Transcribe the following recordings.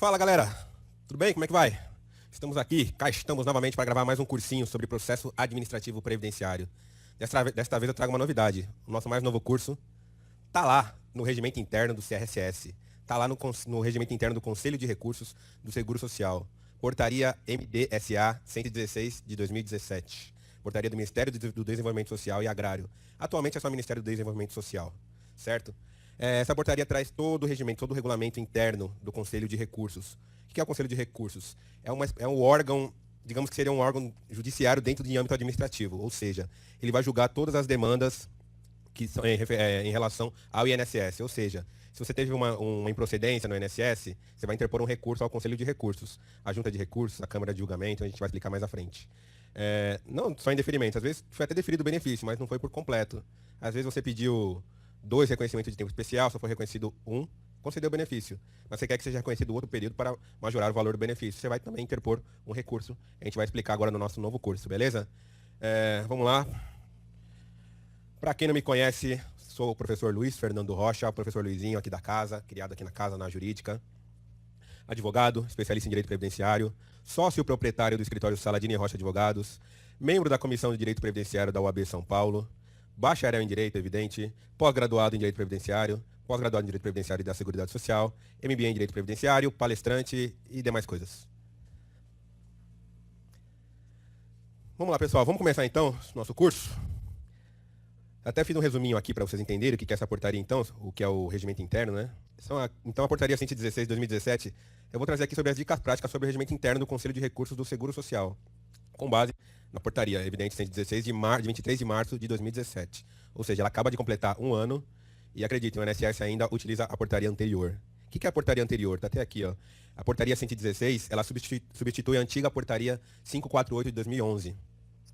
Fala galera, tudo bem? Como é que vai? Estamos aqui, cá estamos novamente para gravar mais um cursinho sobre processo administrativo previdenciário. Desta vez eu trago uma novidade. O nosso mais novo curso tá lá no regimento interno do CRSS. Tá lá no regimento interno do Conselho de Recursos do Seguro Social. Portaria MDSA 116 de 2017. Portaria do Ministério do Desenvolvimento Social e Agrário. Atualmente é só o Ministério do Desenvolvimento Social, certo? Essa portaria traz todo o regimento, todo o regulamento interno do Conselho de Recursos. O que é o Conselho de Recursos? É um órgão, digamos que seria um órgão judiciário dentro de âmbito administrativo, ou seja, ele vai julgar todas as demandas que são em relação ao INSS, ou seja, se você teve uma improcedência no INSS, você vai interpor um recurso ao Conselho de Recursos, a Junta de Recursos, a Câmara de Julgamento, a gente vai explicar mais à frente. Não só em deferimento, às vezes foi até deferido o benefício, mas não foi por completo. Às vezes você pediu 2 reconhecimentos de tempo especial, só foi reconhecido um, concedeu o benefício. Mas você quer que seja reconhecido outro período para majorar o valor do benefício. Você vai também interpor um recurso. A gente vai explicar agora no nosso novo curso, beleza? Vamos lá. Para quem não me conhece, sou o professor Luiz Fernando Rocha, professor Luizinho aqui da casa, criado aqui na casa, na jurídica. Advogado, especialista em direito previdenciário, sócio proprietário do escritório Saladini Rocha Advogados, membro da Comissão de Direito Previdenciário da UAB São Paulo, bacharel em Direito, evidente, pós-graduado em Direito Previdenciário, pós-graduado em Direito Previdenciário e da Seguridade Social, MBA em Direito Previdenciário, palestrante e demais coisas. Vamos lá, pessoal, vamos começar então nosso curso? Até fiz um resuminho aqui para vocês entenderem o que é essa portaria então, o que é o regimento interno, né? Então a portaria 116 de 2017, eu vou trazer aqui sobre as dicas práticas sobre o regimento interno do Conselho de Recursos do Seguro Social, com base na portaria, evidente, 116 de 23 de março de 2017. Ou seja, ela acaba de completar um ano e, acreditem, o INSS ainda utiliza a portaria anterior. O que é a portaria anterior? Está até aqui, ó. A portaria 116, ela substitui a antiga portaria 548 de 2011,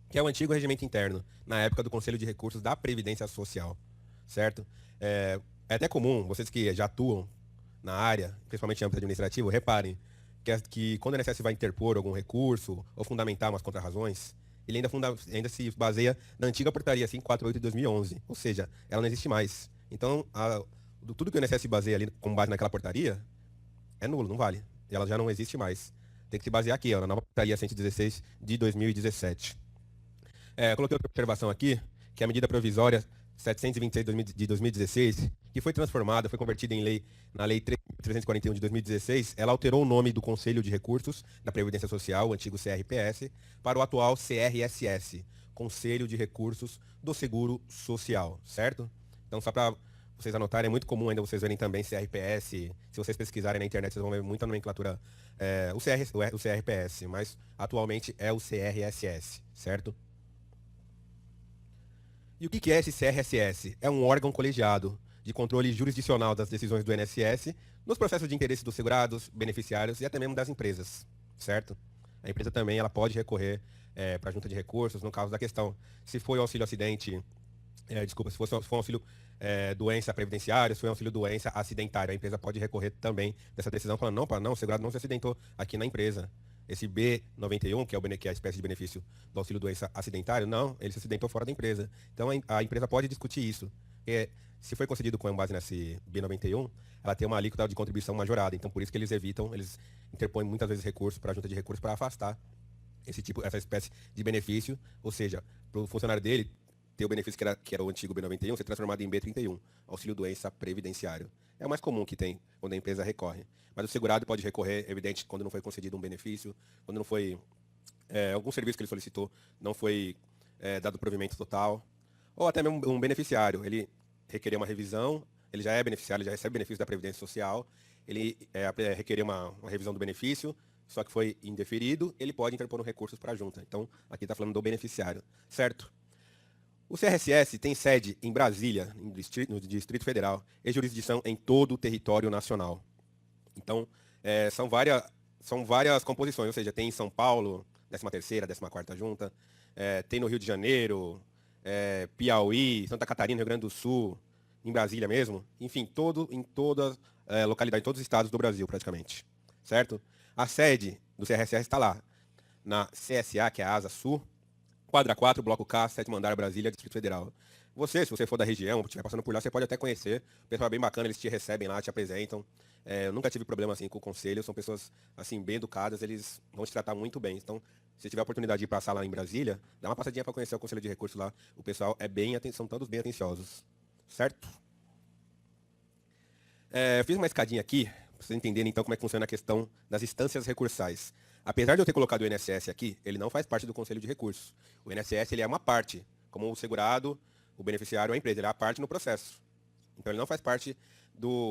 que é o antigo regimento interno, na época do Conselho de Recursos da Previdência Social, certo? É até comum, vocês que já atuam na área, principalmente em âmbito administrativo, reparem que quando o INSS vai interpor algum recurso ou fundamentar umas contrarrazões, ele ainda se baseia na antiga portaria 548 de 2011, ou seja, ela não existe mais. Então, tudo que o INSS se baseia ali com base naquela portaria é nulo, não vale. Ela já não existe mais. Tem que se basear aqui, ó, na nova portaria 116 de 2017. Eu coloquei outra observação aqui, que é a medida provisória 726 de 2016, que foi transformada, foi convertida em lei, na Lei 341 de 2016, ela alterou o nome do Conselho de Recursos da Previdência Social, o antigo CRPS, para o atual CRSS, Conselho de Recursos do Seguro Social, certo? Então, só para vocês anotarem, é muito comum ainda vocês verem também CRPS, se vocês pesquisarem na internet, vocês vão ver muita nomenclatura, o CRPS, mas atualmente é o CRSS, certo? E o que é esse CRSS? É um órgão colegiado de controle jurisdicional das decisões do INSS nos processos de interesse dos segurados, beneficiários e até mesmo das empresas, certo? A empresa também ela pode recorrer para a junta de recursos no caso da questão. Se foi o auxílio acidente, se for um auxílio doença previdenciária, se foi um auxílio doença acidentária, a empresa pode recorrer também dessa decisão falando, não, o segurado não se acidentou aqui na empresa. Esse B91, que é a espécie de benefício do auxílio doença acidentário, não, ele se acidentou fora da empresa. Então a empresa pode discutir isso. Se foi concedido com base nesse B91, ela tem uma alíquota de contribuição majorada. Então por isso que eles interpõem muitas vezes recursos para a junta de recursos para afastar essa espécie de benefício. Ou seja, para o funcionário dele ter o benefício que era o antigo B91 ser transformado em B31, auxílio doença previdenciário. É o mais comum que tem quando a empresa recorre. Mas o segurado pode recorrer, evidente, quando não foi concedido um benefício, quando não foi algum serviço que ele solicitou, não foi dado provimento total, ou até mesmo um beneficiário. Ele requerer uma revisão, ele já é beneficiário, ele já recebe benefício da Previdência Social, ele requerer uma revisão do benefício, só que foi indeferido, ele pode interpor um recurso para a junta. Então, aqui está falando do beneficiário, certo? O CRSS tem sede em Brasília, no Distrito Federal, e jurisdição em todo o território nacional. Então, são várias composições, ou seja, tem em São Paulo, 13ª, 14ª junta, tem no Rio de Janeiro, Piauí, Santa Catarina, Rio Grande do Sul, em Brasília mesmo, enfim, em todas localidades, em todos os estados do Brasil, praticamente, certo? A sede do CRSS está lá, na CSA, que é a Asa Sul, Quadra 4, Bloco K, 7º andar, Brasília, Distrito Federal. Se você for da região, estiver passando por lá, você pode até conhecer. O pessoal é bem bacana, eles te recebem lá, te apresentam. Eu nunca tive problema assim com o conselho, são pessoas assim bem educadas, eles vão te tratar muito bem. Então, se tiver a oportunidade de ir passar lá em Brasília, dá uma passadinha para conhecer o Conselho de Recursos lá. O pessoal são todos bem atenciosos, certo? Eu fiz uma escadinha aqui, para vocês entenderem então como é que funciona a questão das instâncias recursais. Apesar de eu ter colocado o INSS aqui, ele não faz parte do Conselho de Recursos. O INSS ele é uma parte, como o segurado, o beneficiário, a empresa, ele é a parte no processo. Então ele não faz parte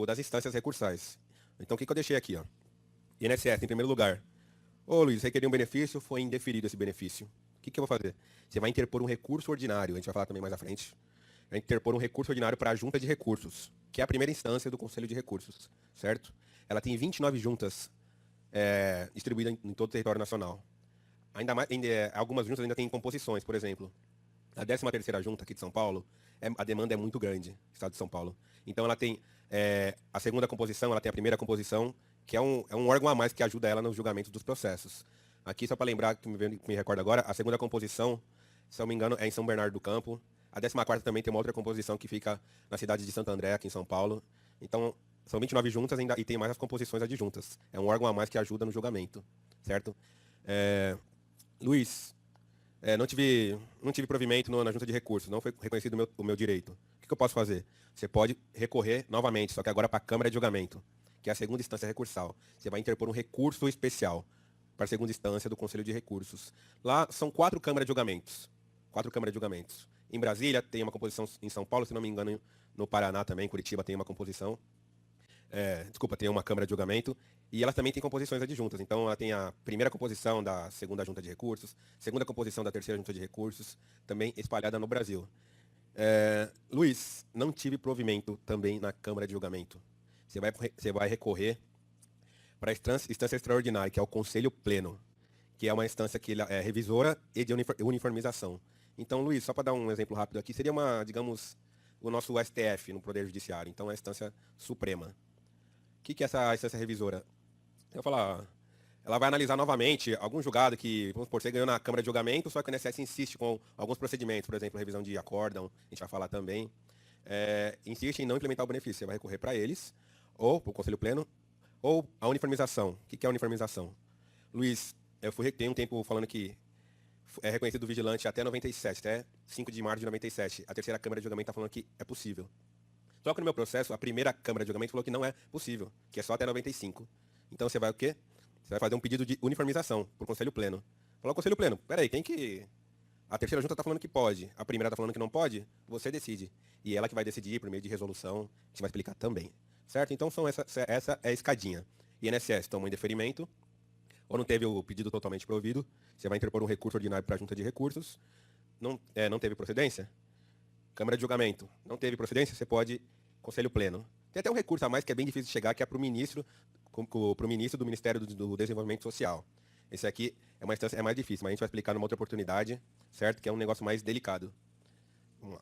das instâncias recursais. Então o que eu deixei aqui? Ó? INSS, em primeiro lugar. Ô Luiz, você queria um benefício, foi indeferido esse benefício. O que eu vou fazer? Você vai interpor um recurso ordinário, a gente vai falar também mais à frente. Vai interpor um recurso ordinário para a junta de recursos, que é a primeira instância do Conselho de Recursos, certo? Ela tem 29 juntas distribuídas em todo o território nacional. Algumas juntas ainda têm composições, por exemplo. A 13ª junta aqui de São Paulo, a demanda é muito grande, Estado de São Paulo. Então ela tem a segunda composição, ela tem a primeira composição, que é um órgão a mais que ajuda ela nos julgamentos dos processos. Aqui, só para lembrar, que me recordo agora, a segunda composição, se não me engano, é em São Bernardo do Campo. A 14ª também tem uma outra composição que fica na cidade de Santo André, aqui em São Paulo. Então, são 29 juntas ainda, e tem mais as composições adjuntas. É um órgão a mais que ajuda no julgamento, certo? Luiz, não tive provimento na junta de recursos, não foi reconhecido o meu direito. O que eu posso fazer? Você pode recorrer novamente, só que agora para a Câmara de Julgamento, que é a segunda instância recursal. Você vai interpor um recurso especial para a segunda instância do Conselho de Recursos. Lá são 4 câmaras de julgamentos. 4 câmaras de julgamentos. Em Brasília tem uma composição, em São Paulo, se não me engano, no Paraná também, Curitiba tem uma composição. Tem uma câmara de julgamento. E ela também tem composições adjuntas. Então ela tem a primeira composição da segunda junta de recursos, segunda composição da terceira junta de recursos, também espalhada no Brasil. Luiz, não tive provimento também na Câmara de Julgamento. Você vai recorrer para a instância extraordinária, que é o Conselho Pleno, que é uma instância que é revisora e de uniformização. Então, Luiz, só para dar um exemplo rápido aqui, seria digamos, o nosso STF no Poder Judiciário. Então, é a instância suprema. O que é essa instância revisora? Eu vou falar, ela vai analisar novamente algum julgado que, vamos supor, você ganhou na Câmara de Julgamento, só que o INSS insiste com alguns procedimentos, por exemplo, revisão de acórdão, a gente vai falar também, insiste em não implementar o benefício. Você vai recorrer para eles, ou para o Conselho Pleno, ou a uniformização. O que é a uniformização? Luiz, tem um tempo falando que é reconhecido vigilante até 97, até 5 de março de 97. A terceira Câmara de Julgamento está falando que é possível. Só que no meu processo, a primeira Câmara de Julgamento falou que não é possível, que é só até 95. Então você vai o quê? Você vai fazer um pedido de uniformização para o Conselho Pleno. Falou, Conselho Pleno, peraí, quem que... A terceira junta está falando que pode, a primeira está falando que não pode, você decide. E ela que vai decidir por meio de resolução, a gente vai explicar também. Certo? Então essa é a escadinha. INSS tomou em deferimento, ou não teve o pedido totalmente provido, você vai interpor um recurso ordinário para a junta de recursos, não teve procedência, Câmara de Julgamento, não teve procedência, você pode Conselho Pleno. Tem até um recurso a mais que é bem difícil de chegar, que é para o ministro do Ministério do Desenvolvimento Social. Esse aqui é uma instância mais difícil, mas a gente vai explicar numa outra oportunidade, certo? Que é um negócio mais delicado. Vamos lá.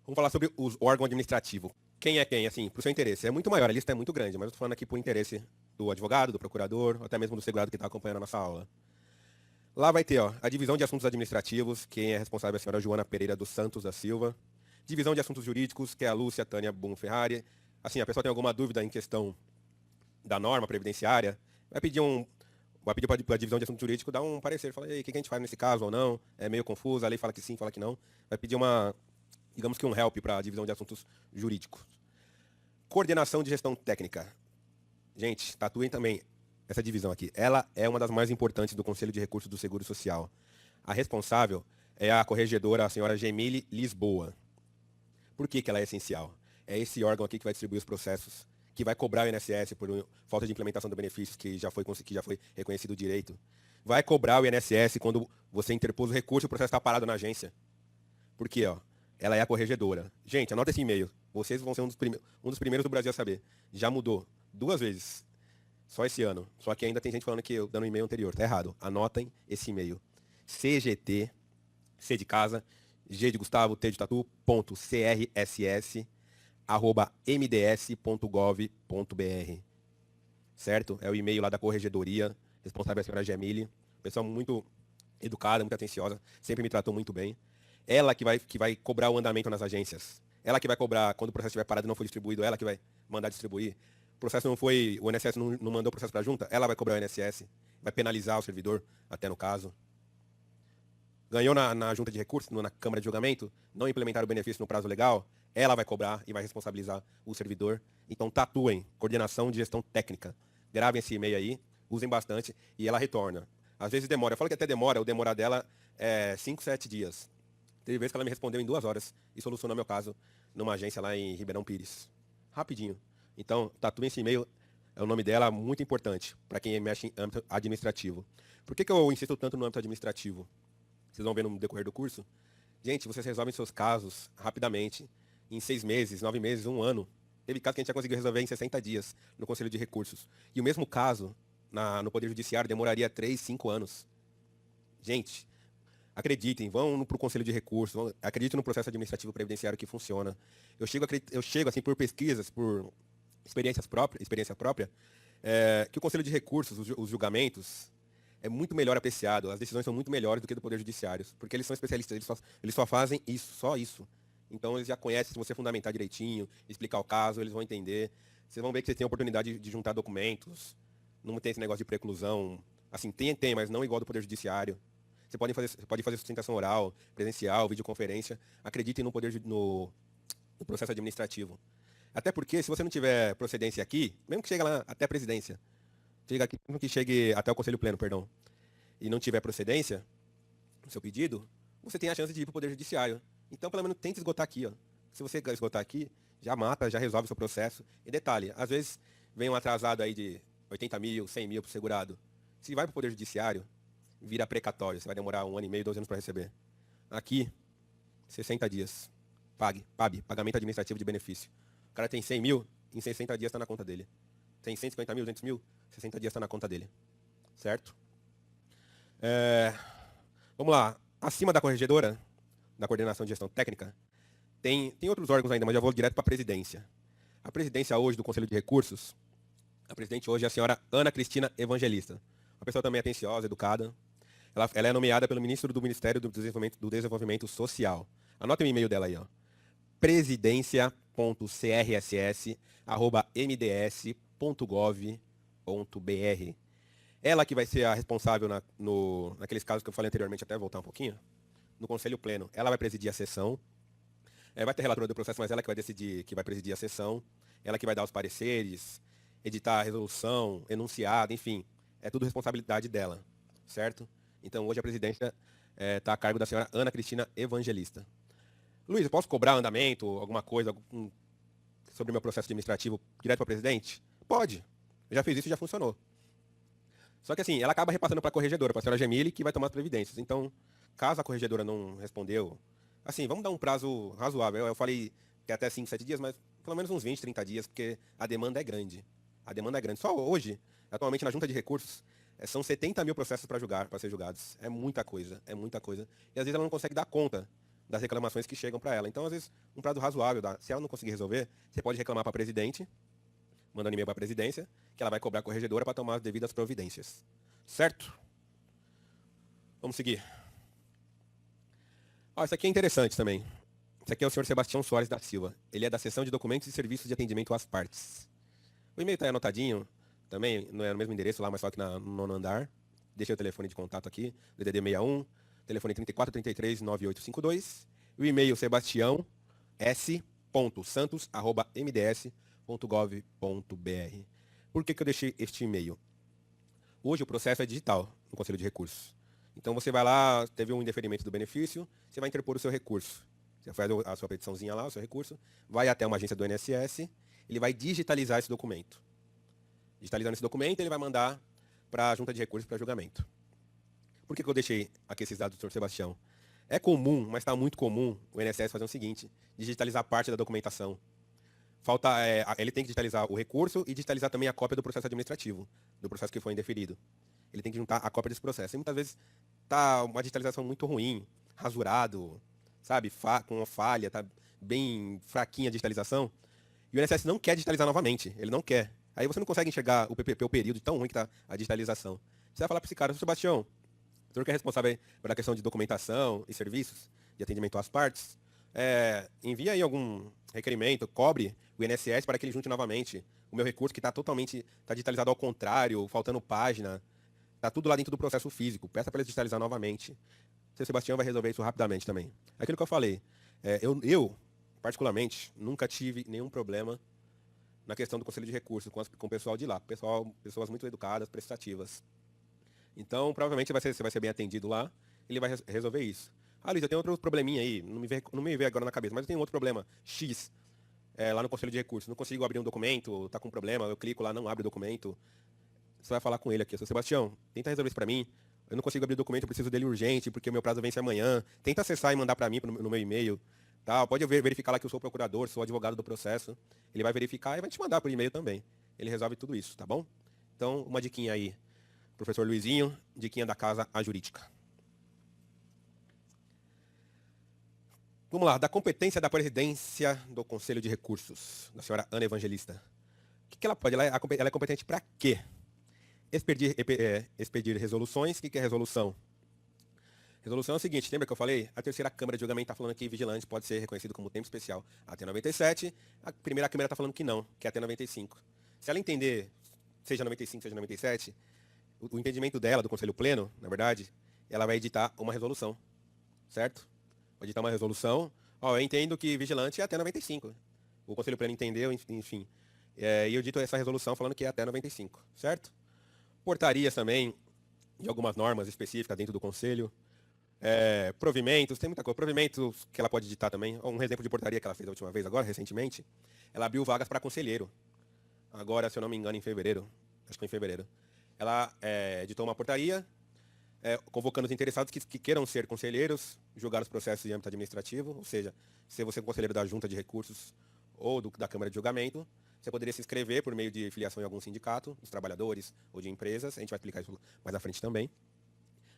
Vamos falar sobre o órgão administrativo. Quem é quem, assim, para o seu interesse? É muito maior, a lista é muito grande, mas eu estou falando aqui por interesse do advogado, do procurador, ou até mesmo do segurado que está acompanhando a nossa aula. Lá vai ter a divisão de assuntos administrativos, quem é responsável é a senhora Joana Pereira dos Santos da Silva. Divisão de assuntos jurídicos, que é a Lúcia Tânia Bum Ferrari. Assim, a pessoa tem alguma dúvida em questão da norma previdenciária, vai pedir para a divisão de assuntos jurídicos dar um parecer, fala, ei, o que a gente faz nesse caso ou não? É meio confuso, a lei fala que sim, fala que não. Vai pedir digamos que um help para a divisão de assuntos jurídicos. Coordenação de gestão técnica. Gente, tatuem também essa divisão aqui. Ela é uma das mais importantes do Conselho de Recursos do Seguro Social. A responsável é a corregedora, a senhora Gemile Lisboa. Por que ela é essencial? É esse órgão aqui que vai distribuir os processos, que vai cobrar o INSS por falta de implementação do benefício que já foi reconhecido o direito. Vai cobrar o INSS quando você interpôs o recurso e o processo está parado na agência. Por quê? Ela é a corregedora. Gente, anota esse e-mail. Vocês vão ser um dos primeiros do Brasil a saber. Já mudou 2 vezes. Só esse ano. Só que ainda tem gente falando que eu dando um e-mail anterior. Tá errado. Anotem esse e-mail. CGT, C de casa, G de Gustavo, T de Tatu, ponto, CRSS, @mds.gov.br. Certo? É o e-mail lá da corregedoria, responsável é a senhora Gemile. Pessoal muito educada, muito atenciosa, sempre me tratou muito bem. Ela que vai cobrar o andamento nas agências. Ela que vai cobrar quando o processo estiver parado e não foi distribuído, ela que vai mandar distribuir. O processo não foi, o INSS não mandou o processo para a junta, ela vai cobrar o INSS, vai penalizar o servidor, até no caso. Ganhou na junta de recursos, na Câmara de Julgamento, não implementaram o benefício no prazo legal, ela vai cobrar e vai responsabilizar o servidor. Então tatuem, coordenação de gestão técnica. Gravem esse e-mail aí, usem bastante e ela retorna. Às vezes demora, eu falo que até demora, o demorar dela é 5, 7 dias. Teve vezes que ela me respondeu em 2 horas e solucionou meu caso numa agência lá em Ribeirão Pires. Rapidinho. Então, tatuem esse e-mail, é o nome dela, muito importante para quem mexe em âmbito administrativo. Por que eu insisto tanto no âmbito administrativo? Vocês vão ver no decorrer do curso. Gente, vocês resolvem seus casos rapidamente, em 6 meses, 9 meses, 1 ano. Teve caso que a gente já conseguiu resolver em 60 dias no Conselho de Recursos. E o mesmo caso no Poder Judiciário demoraria 3, 5 anos. Gente, acreditem, vão para o Conselho de Recursos, acreditem no processo administrativo previdenciário que funciona. Eu chego assim, por pesquisas, por experiência própria, que o Conselho de Recursos, os julgamentos, é muito melhor apreciado, as decisões são muito melhores do que do Poder Judiciário, porque eles são especialistas, eles só fazem isso, só isso. Então eles já conhecem, se você fundamentar direitinho, explicar o caso, eles vão entender. Vocês vão ver que vocês têm a oportunidade de juntar documentos, não tem esse negócio de preclusão, assim, tem, mas não igual do Poder Judiciário. Você pode fazer sustentação oral, presencial, videoconferência. Acreditem no processo administrativo. Até porque, se você não tiver procedência aqui, mesmo que chegue lá até a presidência, mesmo que chegue até o Conselho Pleno, perdão, e não tiver procedência no seu pedido, você tem a chance de ir para o Poder Judiciário. Então, pelo menos, tente esgotar aqui. Ó. Se você esgotar aqui, já mata, já resolve o seu processo. E detalhe, às vezes vem um atrasado aí de 80 mil, 100 mil para o segurado. Se vai para o Poder Judiciário, vira precatório. Você vai demorar 1 ano e meio, 2 anos para receber. Aqui, 60 dias. Pagamento administrativo de benefício. O cara tem 100 mil, em 60 dias está na conta dele. Tem 150 mil, 200 mil, 60 dias está na conta dele. Certo? Vamos lá. Acima da corregedora, da coordenação de gestão técnica, tem outros órgãos ainda, mas já vou direto para a presidência. A presidência hoje do Conselho de Recursos, a presidente hoje é a senhora Ana Cristina Evangelista. Uma pessoa também atenciosa, educada. Ela é nomeada pelo ministro do Ministério do Desenvolvimento Social. Anota o e-mail dela aí, ó. presidência.crss@mds.gov.br. Ela que vai ser a responsável naqueles casos que eu falei anteriormente, até voltar um pouquinho, no Conselho Pleno. Ela vai presidir a sessão. Vai ter relatora do processo, mas ela que vai decidir, que vai presidir a sessão. Ela que vai dar os pareceres, editar a resolução, enunciado, enfim. É tudo responsabilidade dela, certo? Então hoje a presidência está a cargo da senhora Ana Cristina Evangelista. Luiz, eu posso cobrar andamento, alguma coisa sobre o meu processo administrativo direto para o presidente? Pode. Eu já fiz isso e já funcionou. Só que assim, ela acaba repassando para a corregedora, para a senhora Gemile, que vai tomar as previdências. Então, caso a corregedora não respondeu, assim, vamos dar um prazo razoável. Eu falei que até 5, 7 dias, mas pelo menos uns 20, 30 dias, porque a demanda é grande. A demanda é grande. Só hoje, atualmente na Junta de Recursos, são 70 mil processos para ser julgados. É muita coisa, é muita coisa. E às vezes ela não consegue dar conta das reclamações que chegam para ela. Então, às vezes, um prazo razoável, se ela não conseguir resolver, você pode reclamar para a presidente, mandando e-mail para a presidência, que ela vai cobrar a corregedora para tomar as devidas providências. Certo? Vamos seguir. Isso aqui é interessante também. Esse aqui é o senhor Sebastião Soares da Silva. Ele é da seção de documentos e serviços de atendimento às partes. O e-mail está anotadinho também, não é no mesmo endereço lá, mas só que no 9º andar. Deixei o telefone de contato aqui, DDD 61, telefone 3433-9852. O e-mail sebastião.s.santos@mds.gov.br. Por que eu deixei este e-mail? Hoje o processo é digital no Conselho de Recursos. Então você vai lá, teve um indeferimento do benefício, você vai interpor o seu recurso. Você faz a sua petiçãozinha lá, o seu recurso, vai até uma agência do INSS, ele vai digitalizar esse documento. Digitalizando esse documento, ele vai mandar para a Junta de Recursos para julgamento. Por que eu deixei aqui esses dados do Sr. Sebastião? É comum, mas está muito comum, o INSS fazer o seguinte, digitalizar parte da documentação. Ele tem que digitalizar o recurso e digitalizar também a cópia do processo administrativo, do processo que foi indeferido. Ele tem que juntar a cópia desse processo. E muitas vezes tá uma digitalização muito ruim, rasurado, sabe, com uma falha, tá bem fraquinha a digitalização. E o INSS não quer digitalizar novamente, ele não quer. Aí você não consegue enxergar o PPP, o período tão ruim que tá a digitalização. Você vai falar para esse cara, Sebastião, setor que é responsável pela questão de documentação e serviços de atendimento às partes, envia aí algum requerimento, cobre o INSS para que ele junte novamente o meu recurso que está totalmente digitalizado ao contrário, faltando página, está tudo lá dentro do processo físico. Peça para ele digitalizar novamente. O seu Sebastião vai resolver isso rapidamente também. Aquilo que eu falei, eu, particularmente, nunca tive nenhum problema na questão do Conselho de Recursos com o pessoal de lá. Pessoas muito educadas, prestativas. Então, provavelmente você vai ser bem atendido lá, ele vai resolver isso. Ah, Luiz, eu tenho outro probleminha aí, não me veio agora na cabeça, mas eu tenho outro problema X lá no Conselho de Recursos. Não consigo abrir um documento, tá com problema, eu clico lá, não abre o documento. Você vai falar com ele aqui, seu Sebastião, tenta resolver isso para mim. Eu não consigo abrir o documento, eu preciso dele urgente, porque o meu prazo vence amanhã. Tenta acessar e mandar para mim no meu e-mail. Tá? Pode verificar lá que eu sou o procurador, sou o advogado do processo. Ele vai verificar e vai te mandar por e-mail também. Ele resolve tudo isso, tá bom? Então, uma diquinha aí, professor Luizinho, diquinha da casa a jurídica. Vamos lá, da competência da presidência do Conselho de Recursos, da senhora Ana Evangelista. O que ela pode? Ela é competente para quê? Expedir resoluções. O que é resolução? Resolução é o seguinte, lembra que eu falei? A terceira Câmara de Julgamento está falando que vigilante pode ser reconhecido como tempo especial até 97. A primeira Câmara está falando que não, que é até 95. Se ela entender, seja 95, seja 97, o entendimento dela, do Conselho Pleno, na verdade, ela vai editar uma resolução, certo? Vai editar uma resolução. Eu entendo que vigilante é até 95. O Conselho Pleno entendeu, enfim. E eu edito essa resolução falando que é até 95, certo? Portarias também, de algumas normas específicas dentro do Conselho. Provimentos, tem muita coisa. Provimentos que ela pode editar também. Um exemplo de portaria que ela fez a última vez, agora, recentemente, ela abriu vagas para conselheiro. Agora, se eu não me engano, em fevereiro. Acho que foi em fevereiro. Ela editou uma portaria convocando os interessados que queiram ser conselheiros, julgar os processos de âmbito administrativo, ou seja, se você é conselheiro da Junta de Recursos ou da Câmara de Julgamento, você poderia se inscrever por meio de filiação em algum sindicato, dos trabalhadores ou de empresas. A gente vai explicar isso mais à frente também.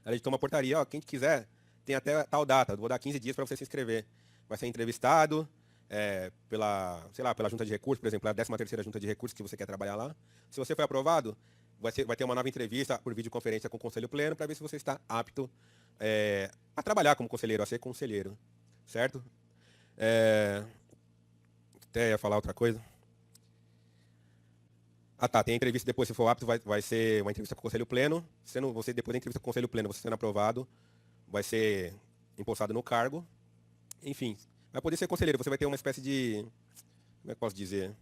Ela editou uma portaria, quem quiser, tem até tal data, vou dar 15 dias para você se inscrever. Vai ser entrevistado pela Junta de Recursos, por exemplo, a 13ª Junta de Recursos que você quer trabalhar lá. Se você foi aprovado, vai ter uma nova entrevista por videoconferência com o Conselho Pleno para ver se você está apto a trabalhar como conselheiro, a ser conselheiro, certo? Até ia falar outra coisa. Tem a entrevista depois, se for apto, vai ser uma entrevista com o Conselho Pleno. Você depois da entrevista com o Conselho Pleno, você sendo aprovado, vai ser empossado no cargo. Enfim, vai poder ser conselheiro, você vai ter uma espécie de, como é que posso dizer?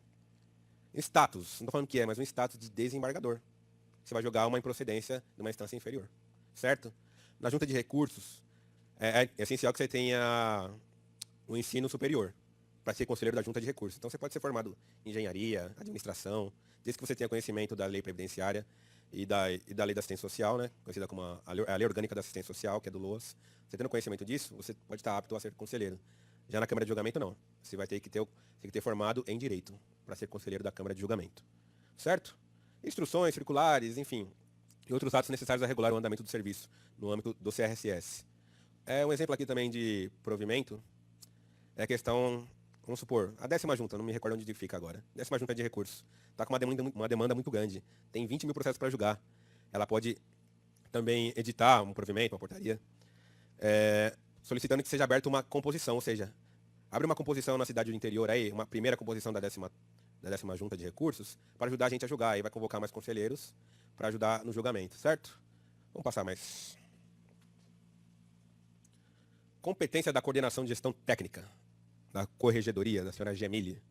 Status, não estou falando que mas um status de desembargador. Você vai jogar uma improcedência de uma instância inferior, certo? Na Junta de Recursos, é essencial que você tenha um ensino superior para ser conselheiro da Junta de Recursos. Então você pode ser formado em engenharia, administração, desde que você tenha conhecimento da lei previdenciária e da lei da assistência social, né? Conhecida como a lei orgânica da assistência social, que é do LOAS. Você tendo conhecimento disso, você pode estar apto a ser conselheiro. Já na Câmara de Julgamento, não. Você vai ter que ter formado em Direito para ser conselheiro da Câmara de Julgamento. Certo? Instruções, circulares, enfim, e outros atos necessários a regular o andamento do serviço no âmbito do CRSS. Um exemplo aqui também de provimento é a questão, vamos supor, a 10ª Junta, não me recordo onde fica agora, 10ª Junta de Recursos, está com uma demanda muito grande, tem 20 mil processos para julgar. Ela pode também editar um provimento, uma portaria, solicitando que seja aberta uma composição, ou seja, abre uma composição na cidade do interior aí, uma primeira composição da 10ª Junta de Recursos, para ajudar a gente a julgar. Aí vai convocar mais conselheiros para ajudar no julgamento, certo? Vamos passar mais. Competência da coordenação de gestão técnica, da corregedoria, da senhora Gemille.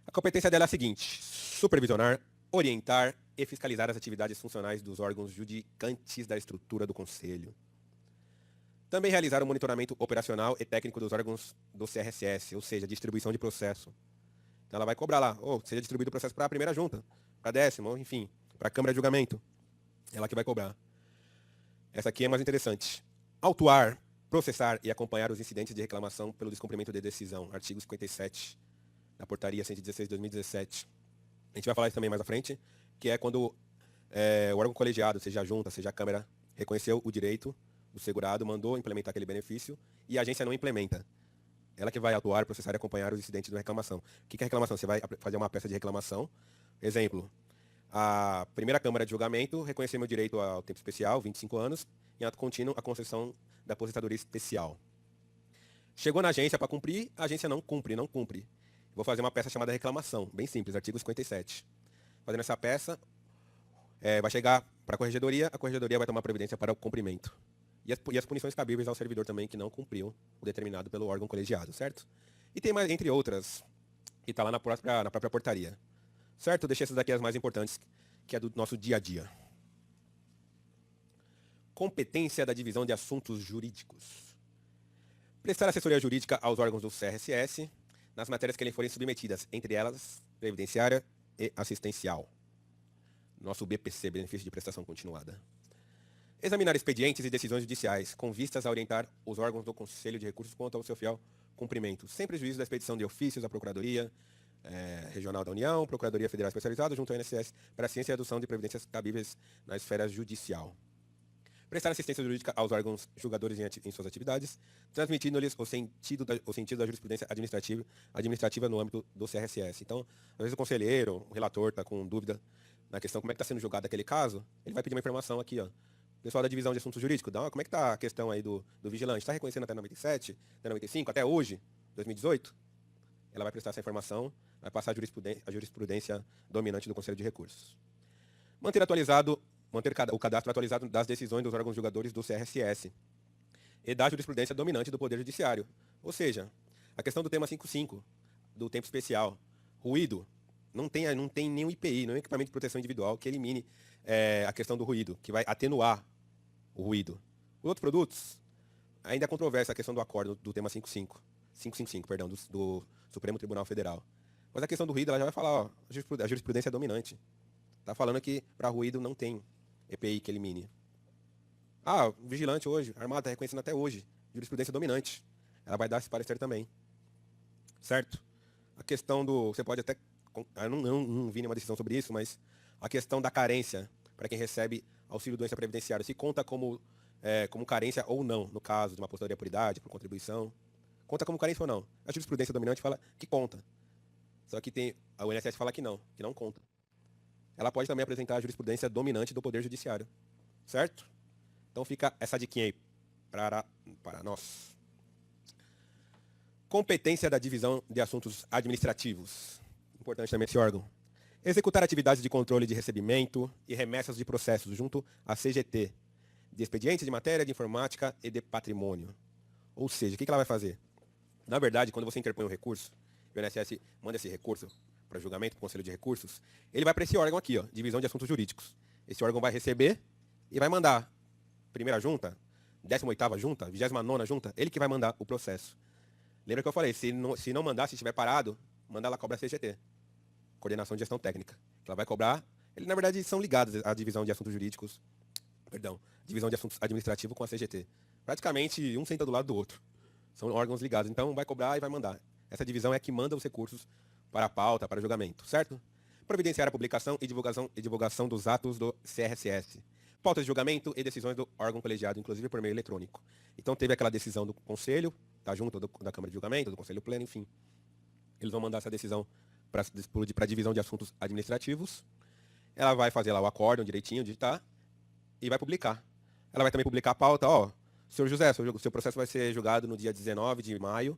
A competência dela é a seguinte: supervisionar, orientar e fiscalizar as atividades funcionais dos órgãos judicantes da estrutura do Conselho. Também realizar o monitoramento operacional e técnico dos órgãos do CRSS, ou seja, distribuição de processo. Então ela vai cobrar lá, seja distribuído o processo para a primeira junta, para a 10ª, enfim, para a Câmara de Julgamento. Ela que vai cobrar. Essa aqui é mais interessante. Autuar, processar e acompanhar os incidentes de reclamação pelo descumprimento de decisão. Artigo 57 da Portaria 116 de 2017. A gente vai falar isso também mais à frente, que é quando o órgão colegiado, seja a junta, seja a Câmara, reconheceu o direito do segurado, mandou implementar aquele benefício e a agência não implementa. Ela que vai atuar, processar e acompanhar os incidentes de reclamação. O que é reclamação? Você vai fazer uma peça de reclamação. Exemplo, A primeira Câmara de Julgamento reconheceu meu direito ao tempo especial, 25 anos, em ato contínuo, a concessão da aposentadoria especial. Chegou na agência para cumprir, a agência não cumpre, não cumpre. Vou fazer uma peça chamada reclamação, bem simples, artigo 57. Fazendo essa peça, vai chegar para a corregedoria vai tomar providência para o cumprimento. E as punições cabíveis ao servidor também que não cumpriu o determinado pelo órgão colegiado, certo? E tem mais, entre outras, que está lá na própria portaria. Certo? Deixei essas daqui as mais importantes, que é do nosso dia a dia. Competência da divisão de assuntos jurídicos. Prestar assessoria jurídica aos órgãos do CRSS nas matérias que lhes forem submetidas, entre elas, previdenciária e assistencial. Nosso BPC, benefício de prestação continuada. Examinar expedientes e decisões judiciais com vistas a orientar os órgãos do Conselho de Recursos quanto ao seu fiel cumprimento, sem prejuízo da expedição de ofícios à Procuradoria Regional da União, Procuradoria Federal Especializada, junto ao INSS, para a ciência e adoção de providências cabíveis na esfera judicial. Prestar assistência jurídica aos órgãos julgadores em suas atividades, transmitindo-lhes o sentido da jurisprudência administrativa no âmbito do CRSS. Então, às vezes o conselheiro, o relator está com dúvida na questão como é que está sendo julgado aquele caso, ele vai pedir uma informação aqui, ó. Pessoal da divisão de assuntos jurídicos, como é que está a questão aí do vigilante? Está reconhecendo até 97, até 95, até hoje, 2018? Ela vai prestar essa informação, vai passar a jurisprudência dominante do Conselho de Recursos. Manter o cadastro atualizado das decisões dos órgãos julgadores do CRSS e da jurisprudência dominante do Poder Judiciário. Ou seja, a questão do tema 55, do tempo especial, ruído, não tem nenhum IPI, nenhum equipamento de proteção individual que elimine a questão do ruído, que vai atenuar o ruído. Os outros produtos, ainda controvérsia a questão do acordo do tema 555, perdão, do Supremo Tribunal Federal. Mas a questão do ruído, ela já vai falar, ó, a jurisprudência é dominante. Está falando que para ruído não tem EPI que elimine. Ah, o vigilante hoje, armado, está reconhecendo até hoje. Jurisprudência dominante. Ela vai dar esse parecer também. Certo? A questão do... Você pode até... Eu não vi nenhuma decisão sobre isso, mas a questão da carência para quem recebe auxílio doença previdenciária, se conta como carência ou não, no caso de uma aposentadoria por idade, por contribuição. Conta como carência ou não? A jurisprudência dominante fala que conta. Só que a INSS fala que não conta. Ela pode também apresentar a jurisprudência dominante do Poder Judiciário. Certo? Então fica essa diquinha aí para nós. Competência da divisão de assuntos administrativos. Importante também esse órgão. Executar atividades de controle de recebimento e remessas de processos junto à CGT, de expedientes de matéria, de informática e de patrimônio. Ou seja, o que ela vai fazer? Na verdade, quando você interpõe um recurso, o INSS manda esse recurso para julgamento, para o Conselho de Recursos, ele vai para esse órgão aqui, ó, Divisão de Assuntos Jurídicos. Esse órgão vai receber e vai mandar. Primeira junta, 18ª junta, 29ª junta, ele que vai mandar o processo. Lembra que eu falei, se não mandar, se estiver parado, manda ela cobra a CGT. Coordenação de Gestão Técnica. Ela vai cobrar, eles na verdade são ligados à Divisão de Assuntos Jurídicos, Divisão de Assuntos Administrativos com a CGT. Praticamente um senta do lado do outro. São órgãos ligados, então vai cobrar e vai mandar. Essa divisão é a que manda os recursos para a pauta, para o julgamento, certo? Providenciar a publicação e divulgação dos atos do CRSS. Pautas de julgamento e decisões do órgão colegiado, inclusive por meio eletrônico. Então teve aquela decisão do Conselho, da Junta da Câmara de Julgamento, do Conselho Pleno, enfim. Eles vão mandar essa decisão para a divisão de assuntos administrativos. Ela vai fazer lá o acórdão direitinho, digitar, e vai publicar. Ela vai também publicar a pauta, ó, senhor José, seu processo vai ser julgado no dia 19 de maio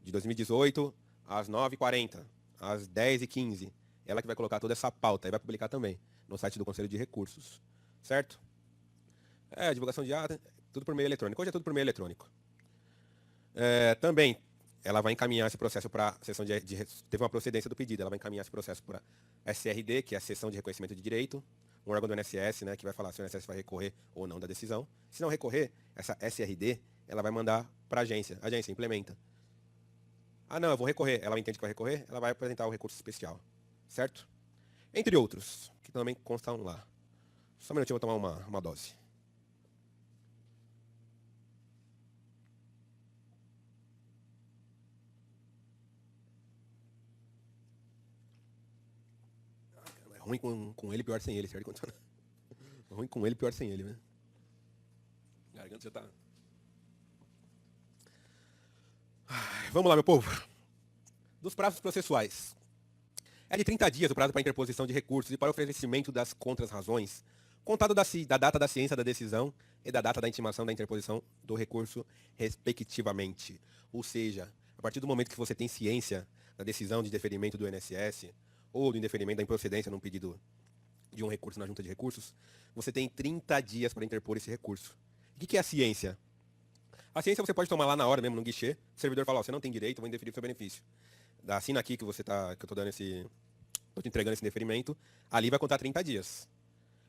de 2018, às 9h40, às 10h15. Ela que vai colocar toda essa pauta e vai publicar também no site do Conselho de Recursos. Certo? Divulgação de ata, tudo por meio eletrônico. Hoje é tudo por meio eletrônico. Também, ela vai encaminhar esse processo para a sessão teve uma procedência do pedido, ela vai encaminhar esse processo para a SRD, que é a Seção de Reconhecimento de Direito, um órgão do INSS, né, que vai falar se o INSS vai recorrer ou não da decisão. Se não recorrer, essa SRD, ela vai mandar para a agência implementa. Ah, não, eu vou recorrer. Ela entende que vai recorrer, ela vai apresentar o recurso especial. Certo? Entre outros, que também constam lá. Só um minutinho, eu vou tomar uma dose. É ruim com ele, pior sem ele, certo? É ruim com ele, pior sem ele, né? A garganta já tá... Vamos lá, meu povo. Dos prazos processuais. É de 30 dias o prazo para interposição de recursos e para oferecimento das contras-razões, contado da data da ciência da decisão e da data da intimação da interposição do recurso, respectivamente. Ou seja, a partir do momento que você tem ciência da decisão de deferimento do INSS ou do indeferimento da improcedência num pedido de um recurso na junta de recursos, você tem 30 dias para interpor esse recurso. O que é a ciência? A ciência você pode tomar lá na hora mesmo, no guichê, o servidor fala, ó, você não tem direito, eu vou indeferir o seu benefício. Assina aqui que eu tô dando tô te entregando esse indeferimento, ali vai contar 30 dias.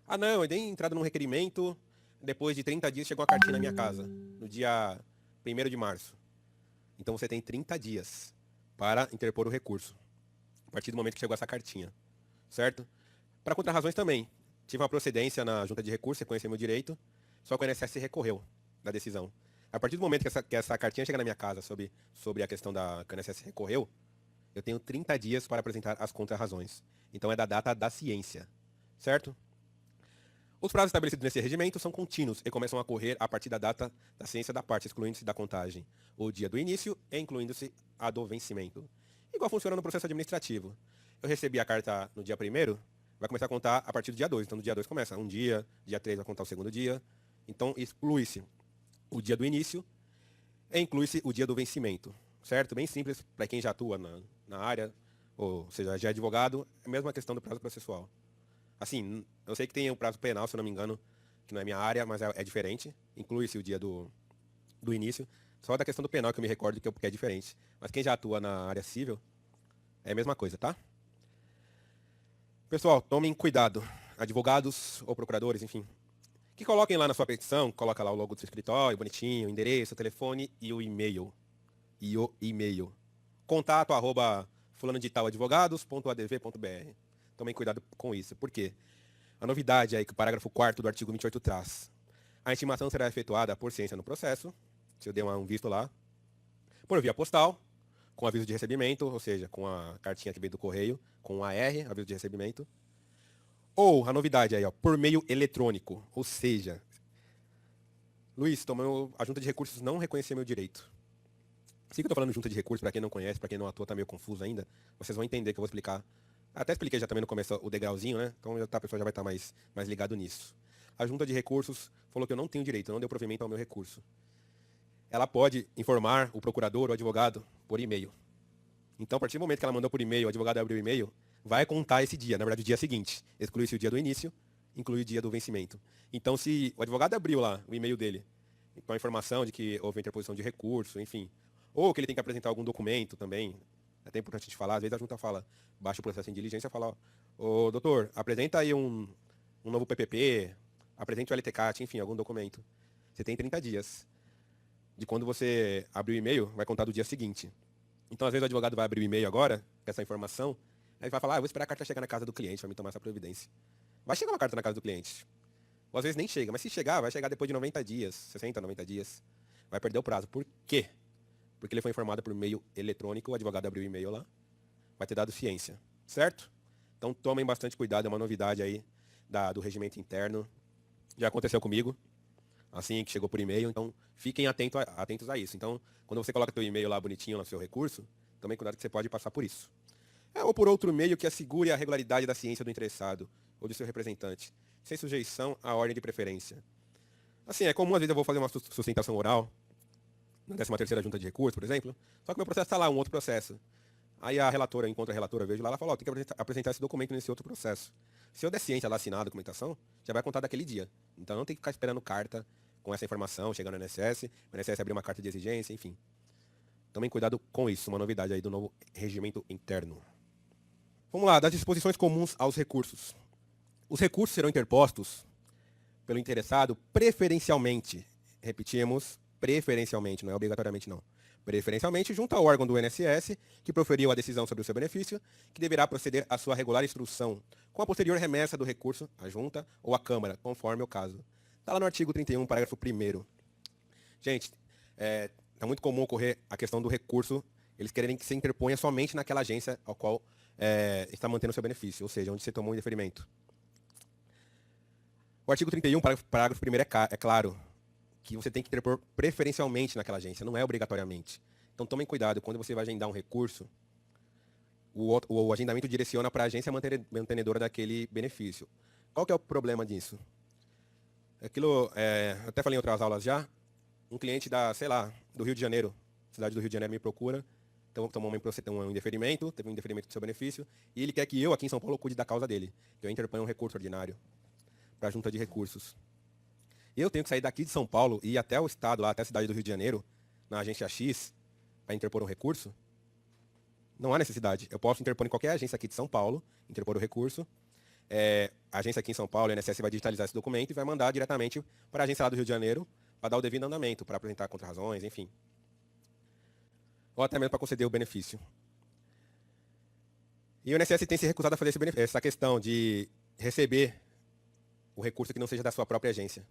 Ah não, eu dei entrada num requerimento, depois de 30 dias chegou uma cartinha na minha casa, no dia 1º de março. Então você tem 30 dias para interpor o recurso, a partir do momento que chegou essa cartinha, certo? Para contrarrazões também. Tive uma procedência na junta de recursos, reconheci meu direito, só que o INSS recorreu da decisão. A partir do momento que essa cartinha chega na minha casa sobre a questão que o INSS recorreu, eu tenho 30 dias para apresentar as contrarrazões. Então é da data da ciência, certo? Os prazos estabelecidos nesse regimento são contínuos e começam a correr a partir da data da ciência da parte, excluindo-se da contagem o dia do início e incluindo-se a do vencimento. Igual funciona no processo administrativo. Eu recebi a carta no dia 1º, vai começar a contar a partir do dia 2. Então, no dia 2 começa um dia 3 vai contar o segundo dia. Então, exclui-se o dia do início e inclui-se o dia do vencimento. Certo? Bem simples para quem já atua na área, ou seja, já é advogado, é a mesma questão do prazo processual. Assim, eu sei que tem o prazo penal, se eu não me engano, que não é minha área, mas é diferente. Inclui-se o dia do início. Só da questão do penal que eu me recordo que é diferente. Mas quem já atua na área civil, é a mesma coisa, tá? Pessoal, tomem cuidado. Advogados ou procuradores, enfim. Que coloquem lá na sua petição, coloca lá o logo do seu escritório, bonitinho, o endereço, o telefone e o e-mail. Contato @ fulano de tal advogados.adv.br. Tomem cuidado com isso. Por quê? A novidade aí que o parágrafo 4º do artigo 28 traz. A intimação será efetuada por ciência no processo, se eu der um visto lá, por via postal, com aviso de recebimento, ou seja, com a cartinha que veio do correio, com AR, aviso de recebimento. Ou, a novidade aí, ó, por meio eletrônico, ou seja, Luiz, a junta de recursos não reconheceu meu direito. Se que eu tô falando junta de recursos, para quem não conhece, para quem não atua, tá meio confuso ainda, vocês vão entender que eu vou explicar. Até expliquei já também no começo o degrauzinho, né? Então a pessoa já vai estar mais ligado nisso. A junta de recursos falou que eu não tenho direito, não deu provimento ao meu recurso. Ela pode informar o procurador ou o advogado por e-mail. Então, a partir do momento que ela mandou por e-mail, o advogado abriu o e-mail, vai contar esse dia, na verdade o dia seguinte. Exclui-se o dia do início, inclui o dia do vencimento. Então, se o advogado abriu lá o e-mail dele, com a informação de que houve interposição de recurso, enfim, ou que ele tem que apresentar algum documento também, é até importante a gente falar, às vezes a junta fala, baixa o processo em diligência e fala, ô doutor, apresenta aí um novo PPP, apresente o LTCAT, enfim, algum documento. Você tem 30 dias. De quando você abrir o e-mail, vai contar do dia seguinte. Então, às vezes, o advogado vai abrir o e-mail agora, com essa informação, aí vai falar, eu vou esperar a carta chegar na casa do cliente para me tomar essa providência. Vai chegar uma carta na casa do cliente. Ou às vezes nem chega, mas se chegar, vai chegar depois de 90 dias, 60, 90 dias. Vai perder o prazo. Por quê? Porque ele foi informado por meio eletrônico, o advogado abriu o e-mail lá, vai ter dado ciência, certo? Então tomem bastante cuidado, é uma novidade aí do regimento interno. Já aconteceu comigo, assim que chegou por e-mail, então fiquem atentos a isso. Então, quando você coloca teu e-mail lá bonitinho no seu recurso, tomem cuidado que você pode passar por isso. Ou por outro meio que assegure a regularidade da ciência do interessado ou do seu representante, sem sujeição à ordem de preferência. Assim, é comum, às vezes eu vou fazer uma sustentação oral, na 13ª junta de recursos, por exemplo, só que meu processo está lá, um outro processo. Aí a relatora, encontra a relatora, eu vejo lá, ela fala, ó, tem que apresentar esse documento nesse outro processo. Se eu der ciência lá, assinar a documentação, já vai contar daquele dia. Então não tem que ficar esperando carta com essa informação, chegando no INSS, o INSS abrir uma carta de exigência, enfim. Tomem cuidado com isso, uma novidade aí do novo regimento interno. Vamos lá, das disposições comuns aos recursos. Os recursos serão interpostos pelo interessado preferencialmente. Repetimos, preferencialmente, não é obrigatoriamente não. Preferencialmente junto ao órgão do INSS, que proferiu a decisão sobre o seu benefício, que deverá proceder à sua regular instrução, com a posterior remessa do recurso à junta ou à Câmara, conforme o caso. Está lá no artigo 31, parágrafo 1º. Gente, é muito comum ocorrer a questão do recurso, eles querem que se interponha somente naquela agência ao qual está mantendo o seu benefício, ou seja, onde você tomou o indeferimento. O artigo 31, parágrafo 1º é claro que você tem que interpor preferencialmente naquela agência, não é obrigatoriamente. Então tomem cuidado, quando você vai agendar um recurso, o agendamento direciona para a agência mantenedora daquele benefício. Qual que é o problema disso? Aquilo, eu até falei em outras aulas já, um cliente sei lá, do Rio de Janeiro, cidade do Rio de Janeiro me procura, então tomou um indeferimento, teve um indeferimento do seu benefício, e ele quer que eu, aqui em São Paulo, cuide da causa dele, que eu interponha um recurso ordinário para a junta de recursos. Eu tenho que sair daqui de São Paulo e ir até o estado, lá até a cidade do Rio de Janeiro, na agência X, para interpor um recurso? Não há necessidade. Eu posso interpor em qualquer agência aqui de São Paulo, interpor o recurso. A agência aqui em São Paulo, o INSS, vai digitalizar esse documento e vai mandar diretamente para a agência lá do Rio de Janeiro para dar o devido andamento, para apresentar contra-razões, enfim. Ou até mesmo para conceder o benefício. E o INSS tem se recusado a fazer essa questão de receber o recurso que não seja da sua própria agência.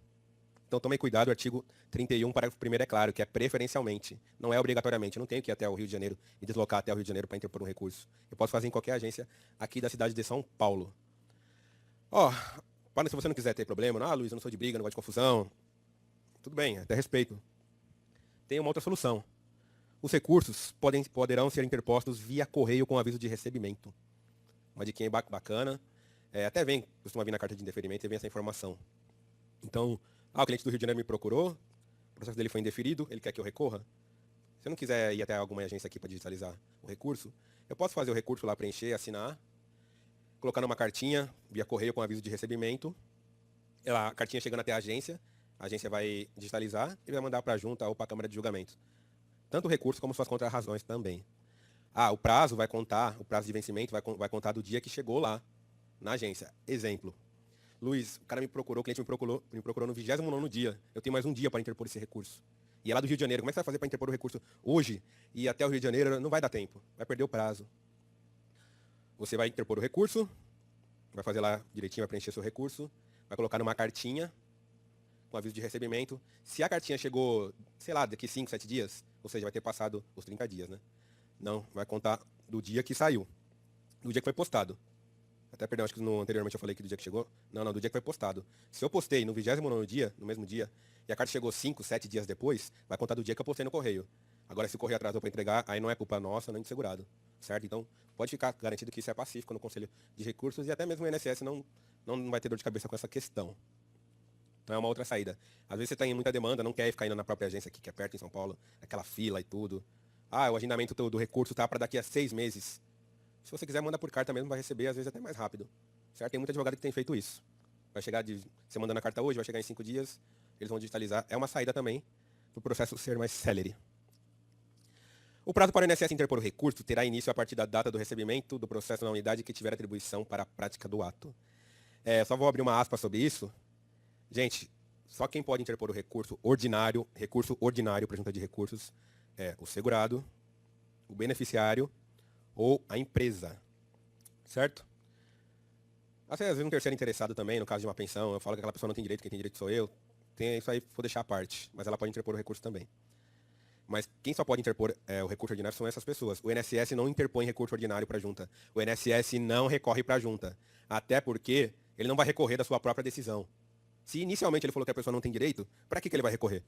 Então tome cuidado, o artigo 31, parágrafo 1º é claro, que é preferencialmente, não é obrigatoriamente. Eu não tenho que ir até o Rio de Janeiro e deslocar até o Rio de Janeiro para interpor um recurso. Eu posso fazer em qualquer agência aqui da cidade de São Paulo. Se você não quiser ter problema, Luiz, eu não sou de briga, não gosto de confusão. Tudo bem, até respeito. Tem uma outra solução. Os recursos poderão ser interpostos via correio com aviso de recebimento. Uma diquinha bacana. Costuma vir na carta de indeferimento e vem essa informação. Então, o cliente do Rio de Janeiro me procurou, o processo dele foi indeferido, ele quer que eu recorra. Se eu não quiser ir até alguma agência aqui para digitalizar o recurso, eu posso fazer o recurso lá, preencher, assinar, colocar numa cartinha, via correio com aviso de recebimento. A cartinha chegando até a agência vai digitalizar e vai mandar para a junta ou para a Câmara de Julgamento. Tanto o recurso como suas contrarrazões também. O prazo de vencimento vai contar do dia que chegou lá na agência. Exemplo. Luiz, o cliente me procurou no 29º dia. Eu tenho mais um dia para interpor esse recurso. E é lá do Rio de Janeiro. Como é que você vai fazer para interpor o recurso hoje e até o Rio de Janeiro? Não vai dar tempo. Vai perder o prazo. Você vai interpor o recurso, vai fazer lá direitinho, vai preencher seu recurso, vai colocar numa cartinha com aviso de recebimento. Se a cartinha chegou, sei lá, daqui 5, 7 dias, ou seja, vai ter passado os 30 dias, né? Não, vai contar do dia que saiu, do dia que foi postado. Acho que anteriormente eu falei que do dia que chegou. Não, do dia que foi postado. Se eu postei no 29º dia, no mesmo dia, e a carta chegou 5, 7 dias depois, vai contar do dia que eu postei no correio. Agora, se o correio atrasou para entregar, aí não é culpa nossa, nem do segurado. Certo? Então, pode ficar garantido que isso é pacífico no Conselho de Recursos e até mesmo o INSS não vai ter dor de cabeça com essa questão. Então, é uma outra saída. Às vezes você está em muita demanda, não quer ficar indo na própria agência aqui, que é perto em São Paulo, aquela fila e tudo. O agendamento do recurso está para daqui a 6 meses. Se você quiser, manda por carta mesmo, vai receber, às vezes até mais rápido. Certo? Tem muita advogada que tem feito isso. Você mandando a carta hoje, vai chegar em 5 dias, eles vão digitalizar. É uma saída também para o processo ser mais célere. O prazo para o INSS interpor o recurso terá início a partir da data do recebimento do processo na unidade que tiver atribuição para a prática do ato. Só vou abrir uma aspa sobre isso. Gente, só quem pode interpor o recurso ordinário para a junta de recursos, é o segurado, o beneficiário ou a empresa. Certo? Às vezes um terceiro interessado também, no caso de uma pensão, eu falo que aquela pessoa não tem direito, quem tem direito sou eu. Isso aí, vou deixar à parte, mas ela pode interpor o recurso também. Mas quem só pode interpor o recurso ordinário são essas pessoas. O INSS não interpõe recurso ordinário para a junta. O INSS não recorre para a junta. Até porque ele não vai recorrer da sua própria decisão. Se inicialmente ele falou que a pessoa não tem direito, para que ele vai recorrer?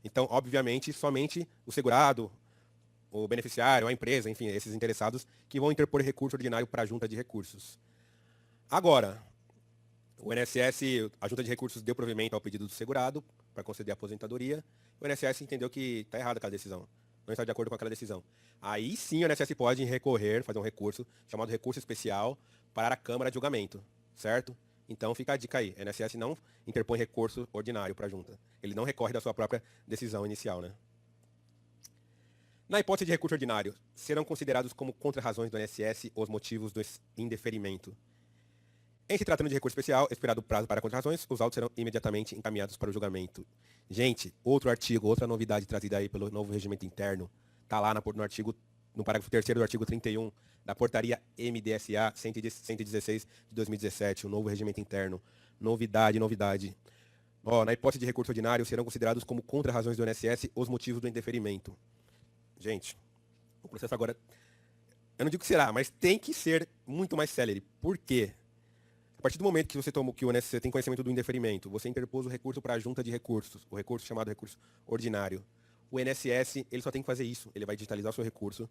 Então, obviamente, somente o segurado, o beneficiário, a empresa, enfim, esses interessados que vão interpor recurso ordinário para a junta de recursos. Agora, o INSS, a junta de recursos deu provimento ao pedido do segurado para conceder a aposentadoria. O INSS entendeu que está errada aquela decisão, não está de acordo com aquela decisão. Aí sim o INSS pode recorrer, fazer um recurso, chamado recurso especial, para a Câmara de Julgamento, certo? Então fica a dica aí, o INSS não interpõe recurso ordinário para a junta. Ele não recorre da sua própria decisão inicial, né? Na hipótese de recurso ordinário, serão considerados como contra-razões do INSS os motivos do indeferimento. Em se tratando de recurso especial, expirado o prazo para contrarrazões, os autos serão imediatamente encaminhados para o julgamento. Gente, outro artigo, outra novidade trazida aí pelo novo regimento interno, está lá no parágrafo 3º do artigo 31 da portaria MDSA 116 de 2017, o novo regimento interno. Novidade. Na hipótese de recurso ordinário, serão considerados como contra-razões do INSS os motivos do indeferimento. Gente, o processo agora, eu não digo que será, mas tem que ser muito mais célere. Por quê? A partir do momento que o INSS tem conhecimento do indeferimento, você interpôs o recurso para a junta de recursos, o recurso chamado recurso ordinário. O INSS, ele só tem que fazer isso. Ele vai digitalizar o seu recurso,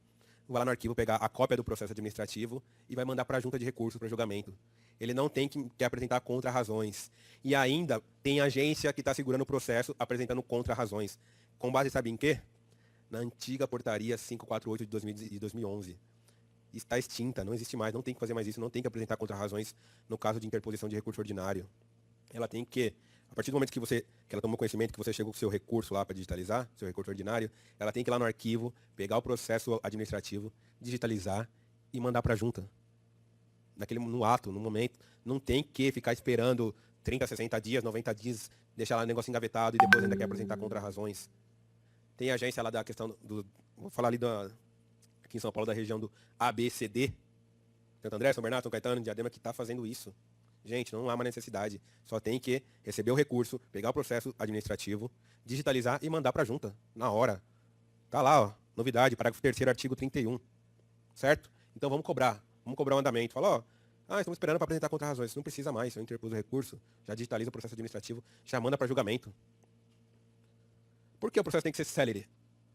vai lá no arquivo pegar a cópia do processo administrativo e vai mandar para a junta de recursos para julgamento. Ele não tem que apresentar contra-razões. E ainda tem agência que está segurando o processo apresentando contra-razões. Com base, sabe em quê? Na antiga portaria 548 de 2011. Está extinta, não existe mais, não tem que fazer mais isso, não tem que apresentar contra-razões no caso de interposição de recurso ordinário. Ela tem que, a partir do momento que ela tomou conhecimento, que você chegou com o seu recurso lá para digitalizar, seu recurso ordinário, ela tem que ir lá no arquivo, pegar o processo administrativo, digitalizar e mandar para a junta. No ato, no momento, não tem que ficar esperando 30, 60 dias, 90 dias, deixar lá o negócio engavetado e depois ainda quer apresentar contra-razões. Tem agência lá da questão vou falar ali aqui em São Paulo, da região do ABCD, Santo André, São Bernardo, São Caetano, Diadema, que está fazendo isso. Gente, não há uma necessidade. Só tem que receber o recurso, pegar o processo administrativo, digitalizar e mandar para a junta, na hora. Tá lá, ó, novidade, parágrafo 3º, artigo 31. Certo? Então vamos cobrar o andamento. Fala, ó, estamos esperando para apresentar contra-razões. Não precisa mais, se eu interpus o recurso, já digitaliza o processo administrativo, já manda para julgamento. Por que o processo tem que ser célere?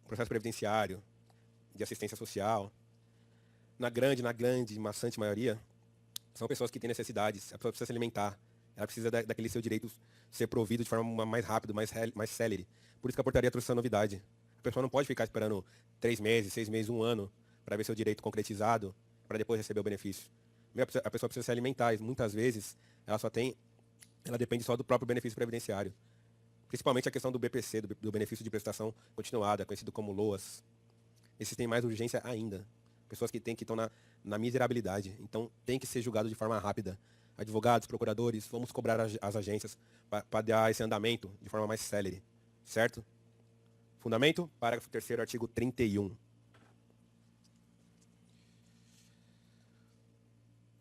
Processo previdenciário, de assistência social. Na grande, maçante maioria, são pessoas que têm necessidades. A pessoa precisa se alimentar. Ela precisa daquele seu direito ser provido de forma mais rápida, mais célere. Por isso que a portaria trouxe essa novidade. A pessoa não pode ficar esperando 3 meses, 6 meses, 1 ano para ver seu direito concretizado, para depois receber o benefício. A pessoa precisa se alimentar. E muitas vezes, ela depende só do próprio benefício previdenciário. Principalmente a questão do BPC, do benefício de prestação continuada, conhecido como LOAS. Esses têm mais urgência ainda. Pessoas que estão na miserabilidade. Então, tem que ser julgado de forma rápida. Advogados, procuradores, vamos cobrar as agências para dar esse andamento de forma mais célere. Certo? Fundamento, parágrafo 3º, artigo 31.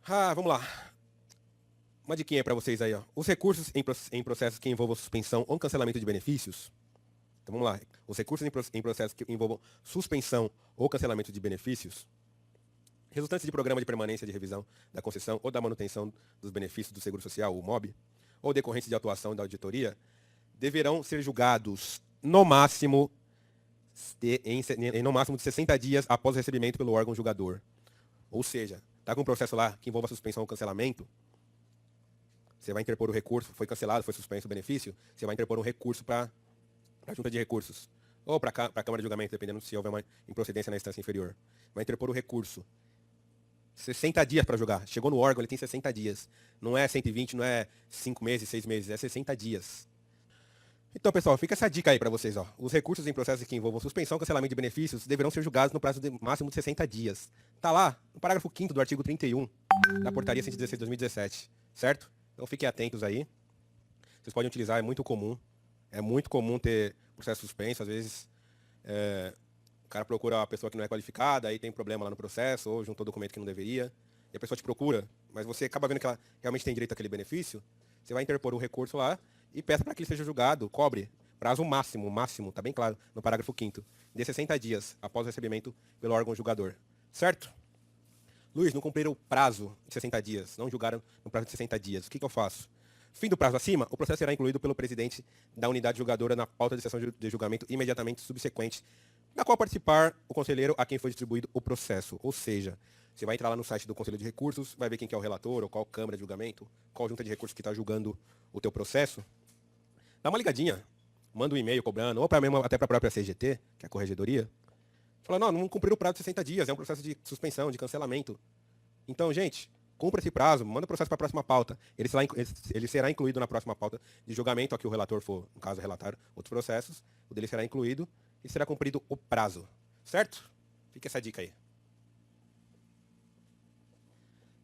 Vamos lá. Uma diquinha para vocês aí, ó. Os recursos em processos que envolvam suspensão ou cancelamento de benefícios. Então vamos lá. Os recursos em processos que envolvam suspensão ou cancelamento de benefícios, resultantes de programa de permanência de revisão da concessão ou da manutenção dos benefícios do Seguro Social, o MOB, ou decorrentes de atuação da auditoria, deverão ser julgados no máximo de 60 dias após o recebimento pelo órgão julgador. Ou seja, está com um processo lá que envolva suspensão ou cancelamento, você vai interpor o recurso, foi cancelado, foi suspenso o benefício, você vai interpor um recurso para a junta de recursos, ou para a Câmara de Julgamento, dependendo se houver uma improcedência na instância inferior. Vai interpor o recurso. 60 dias para julgar. Chegou no órgão, ele tem 60 dias. Não é 120, não é 5 meses, 6 meses, é 60 dias. Então, pessoal, fica essa dica aí para vocês. Ó. Os recursos em processos que envolvam suspensão ou cancelamento de benefícios deverão ser julgados no prazo máximo de 60 dias. Está lá, no parágrafo 5º do artigo 31 da portaria 116 de 2017. Certo? Então fiquem atentos aí. Vocês podem utilizar, é muito comum. É muito comum ter processo suspenso. Às vezes, o cara procura a pessoa que não é qualificada, aí tem problema lá no processo, ou juntou documento que não deveria, e a pessoa te procura, mas você acaba vendo que ela realmente tem direito àquele benefício, você vai interpor o recurso lá e peça para que ele seja julgado, cobre, prazo máximo, tá bem claro, no parágrafo 5º, de 60 dias após o recebimento pelo órgão julgador. Certo? Luiz, não cumpriram o prazo de 60 dias, não julgaram no prazo de 60 dias. O que eu faço? Fim do prazo acima, o processo será incluído pelo presidente da unidade julgadora na pauta de sessão de julgamento imediatamente subsequente, na qual participar o conselheiro a quem foi distribuído o processo. Ou seja, você vai entrar lá no site do Conselho de Recursos, vai ver quem que é o relator, ou qual Câmara de Julgamento, qual junta de recursos que está julgando o teu processo. Dá uma ligadinha, manda um e-mail cobrando, ou até para a própria CGT, que é a Corregedoria. Fala, não cumpriram o prazo de 60 dias, é um processo de suspensão, de cancelamento. Então, gente, cumpra esse prazo, manda o processo para a próxima pauta. Ele será incluído na próxima pauta de julgamento, a que o relator for, no caso, relatar outros processos. O dele será incluído e será cumprido o prazo. Certo? Fica essa dica aí.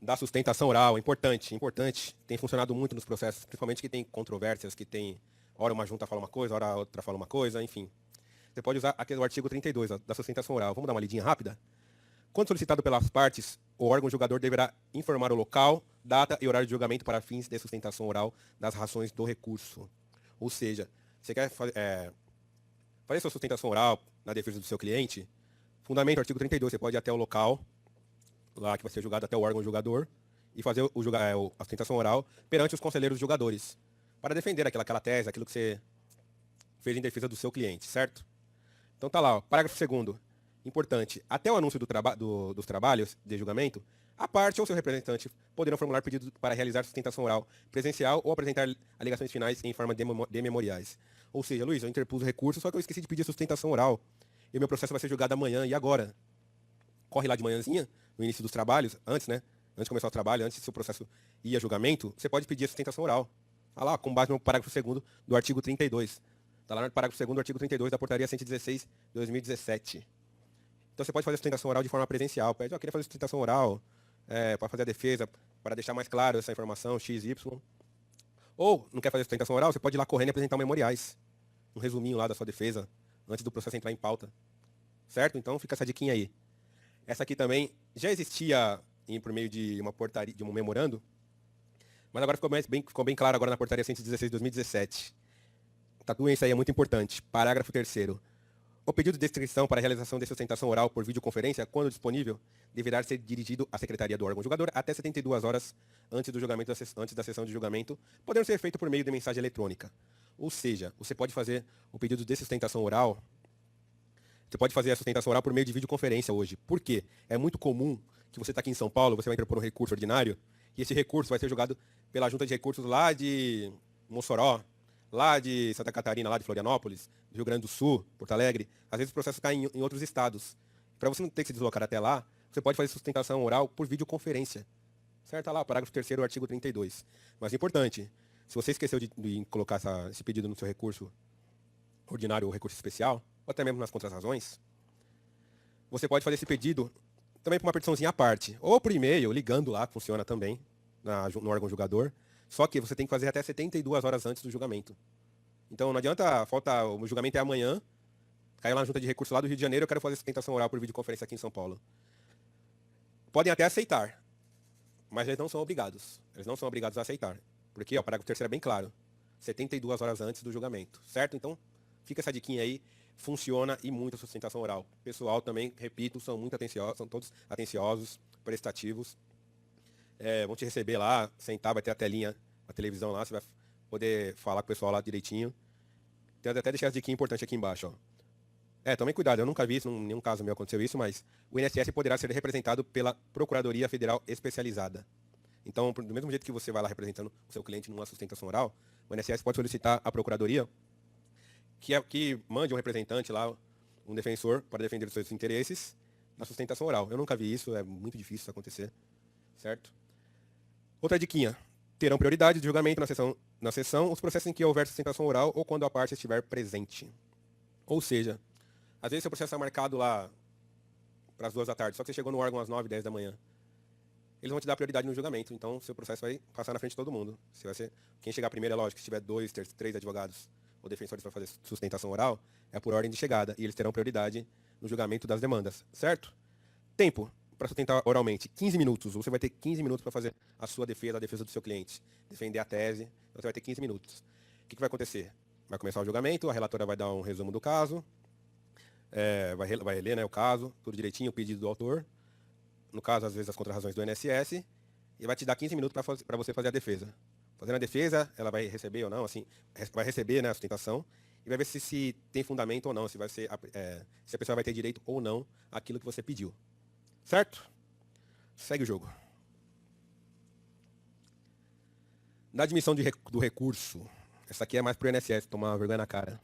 Da sustentação oral, importante. Tem funcionado muito nos processos, principalmente que tem controvérsias, que tem, hora uma junta fala uma coisa, hora a outra fala uma coisa, enfim. Você pode usar aqui o artigo 32, da sustentação oral. Vamos dar uma lidinha rápida? Quando solicitado pelas partes, o órgão julgador deverá informar o local, data e horário de julgamento para fins de sustentação oral das razões do recurso. Ou seja, você quer fazer sua sustentação oral na defesa do seu cliente? Fundamento, artigo 32, você pode ir até o local, lá que vai ser julgado até o órgão julgador, e fazer a sustentação oral perante os conselheiros julgadores, para defender aquela tese, aquilo que você fez em defesa do seu cliente, certo? Então tá lá, ó, parágrafo 2º. Importante, até o anúncio dos trabalhos de julgamento, a parte ou seu representante poderão formular pedido para realizar sustentação oral presencial ou apresentar alegações finais em forma de memoriais. Ou seja, Luiz, eu interpus o recurso, só que eu esqueci de pedir sustentação oral. E o meu processo vai ser julgado amanhã, e agora? Corre lá de manhãzinha, no início dos trabalhos, antes, né? Antes de começar o trabalho, antes do seu processo ir a julgamento, você pode pedir a sustentação oral. Tá lá, com base no parágrafo 2º do artigo 32. Está lá no parágrafo 2º do artigo 32 da portaria 116 de 2017. Então você pode fazer sustentação oral de forma presencial. Pede, eu queria fazer sustentação oral para fazer a defesa, para deixar mais claro essa informação, X, Y. Ou, não quer fazer sustentação oral, você pode ir lá correndo e apresentar memoriais. Um resuminho lá da sua defesa, antes do processo entrar em pauta. Certo? Então fica essa diquinha aí. Essa aqui também já existia por meio de uma portaria, de um memorando, mas agora ficou bem claro agora na portaria 116 de 2017. Tatuem isso aí, é muito importante. Parágrafo 3º. O pedido de descrição para a realização de sustentação oral por videoconferência, quando disponível, deverá ser dirigido à secretaria do órgão julgador até 72 horas antes do julgamento, antes da sessão de julgamento, podendo ser feito por meio de mensagem eletrônica. Ou seja, você pode fazer o pedido de sustentação oral, você pode fazer a sustentação oral por meio de videoconferência hoje. Por quê? É muito comum que você está aqui em São Paulo, você vai interpor um recurso ordinário, e esse recurso vai ser julgado pela Junta de Recursos lá de Mossoró, lá de Santa Catarina, lá de Florianópolis, do Rio Grande do Sul, Porto Alegre. Às vezes o processo cai em outros estados. Para você não ter que se deslocar até lá, você pode fazer sustentação oral por videoconferência. Certo? Tá lá, parágrafo 3º, artigo 32. Mas importante, se você esqueceu de colocar esse pedido no seu recurso ordinário ou recurso especial, ou até mesmo nas contrarrazões, você pode fazer esse pedido também por uma petiçãozinha à parte. Ou por e-mail, ligando lá, funciona também, no órgão julgador. Só que você tem que fazer até 72 horas antes do julgamento. Então não adianta, o julgamento é amanhã, caiu lá na junta de recursos lá do Rio de Janeiro, eu quero fazer sustentação oral por videoconferência aqui em São Paulo. Podem até aceitar, mas eles não são obrigados. Eles não são obrigados a aceitar. Porque o parágrafo 3º é bem claro. 72 horas antes do julgamento. Certo? Então, fica essa diquinha aí. Funciona e muito a sustentação oral. O pessoal também, repito, são muito atenciosos, são todos atenciosos, prestativos. Vão te receber lá, sentar, vai ter a telinha, a televisão lá, você vai poder falar com o pessoal lá direitinho. Tem até deixar essa diquinha importante aqui embaixo, ó. Tomem cuidado, eu nunca vi isso, nenhum caso meu aconteceu isso, mas o INSS poderá ser representado pela Procuradoria Federal Especializada. Então, do mesmo jeito que você vai lá representando o seu cliente numa sustentação oral, o INSS pode solicitar à Procuradoria que mande um representante lá, um defensor, para defender os seus interesses na sustentação oral. Eu nunca vi isso, é muito difícil isso acontecer, certo? Outra diquinha. Terão prioridade de julgamento na sessão os processos em que houver sustentação oral ou quando a parte estiver presente. Ou seja, às vezes seu processo está marcado lá para as 2 da tarde, só que você chegou no órgão às 9, 10 da manhã. Eles vão te dar prioridade no julgamento, então seu processo vai passar na frente de todo mundo. Se vai ser, quem chegar primeiro é lógico, se tiver 2, 3 advogados ou defensores para fazer sustentação oral, é por ordem de chegada, e eles terão prioridade no julgamento das demandas, certo? Tempo para sustentar oralmente, 15 minutos. Você vai ter 15 minutos para fazer a sua defesa, a defesa do seu cliente. Defender a tese, então você vai ter 15 minutos. O que vai acontecer? Vai começar o julgamento, a relatora vai dar um resumo do caso, vai ler, né, o caso, tudo direitinho, o pedido do autor, no caso, às vezes, as contrarrazões do INSS, e vai te dar 15 minutos para você fazer a defesa. Fazendo a defesa, ela vai receber ou não, assim, vai receber, né, a sustentação, e vai ver se tem fundamento ou não, se a pessoa vai ter direito ou não àquilo que você pediu. Certo? Segue o jogo. Na admissão do recurso, essa aqui é mais para o INSS tomar vergonha na cara.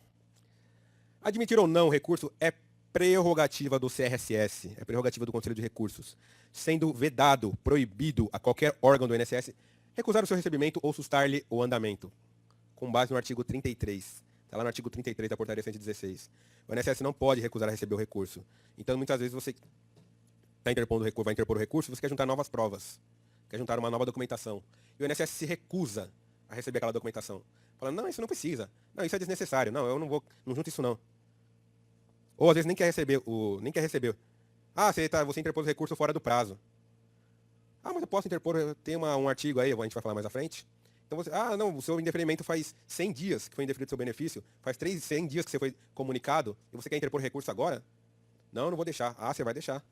Admitir ou não o recurso é prerrogativa do CRSS, é prerrogativa do Conselho de Recursos, sendo vedado, proibido a qualquer órgão do INSS recusar o seu recebimento ou sustar-lhe o andamento, com base no artigo 33. Está lá no artigo 33 da portaria 116. O INSS não pode recusar a receber o recurso. Então, muitas vezes, você vai interpor o recurso, você quer juntar novas provas, quer juntar uma nova documentação. E o INSS se recusa a receber aquela documentação. Falando, não, isso não precisa. Não, isso é desnecessário. Não, eu não junto isso não. Ou às vezes nem quer receber. Ah, você interpôs o recurso fora do prazo. Ah, mas eu posso interpor, tem um artigo aí, a gente vai falar mais à frente. Então não, o seu indeferimento faz 100 dias que foi indeferido o seu benefício, faz 100 dias que você foi comunicado, e você quer interpor recurso agora? Não, não vou deixar. Ah, você vai deixar.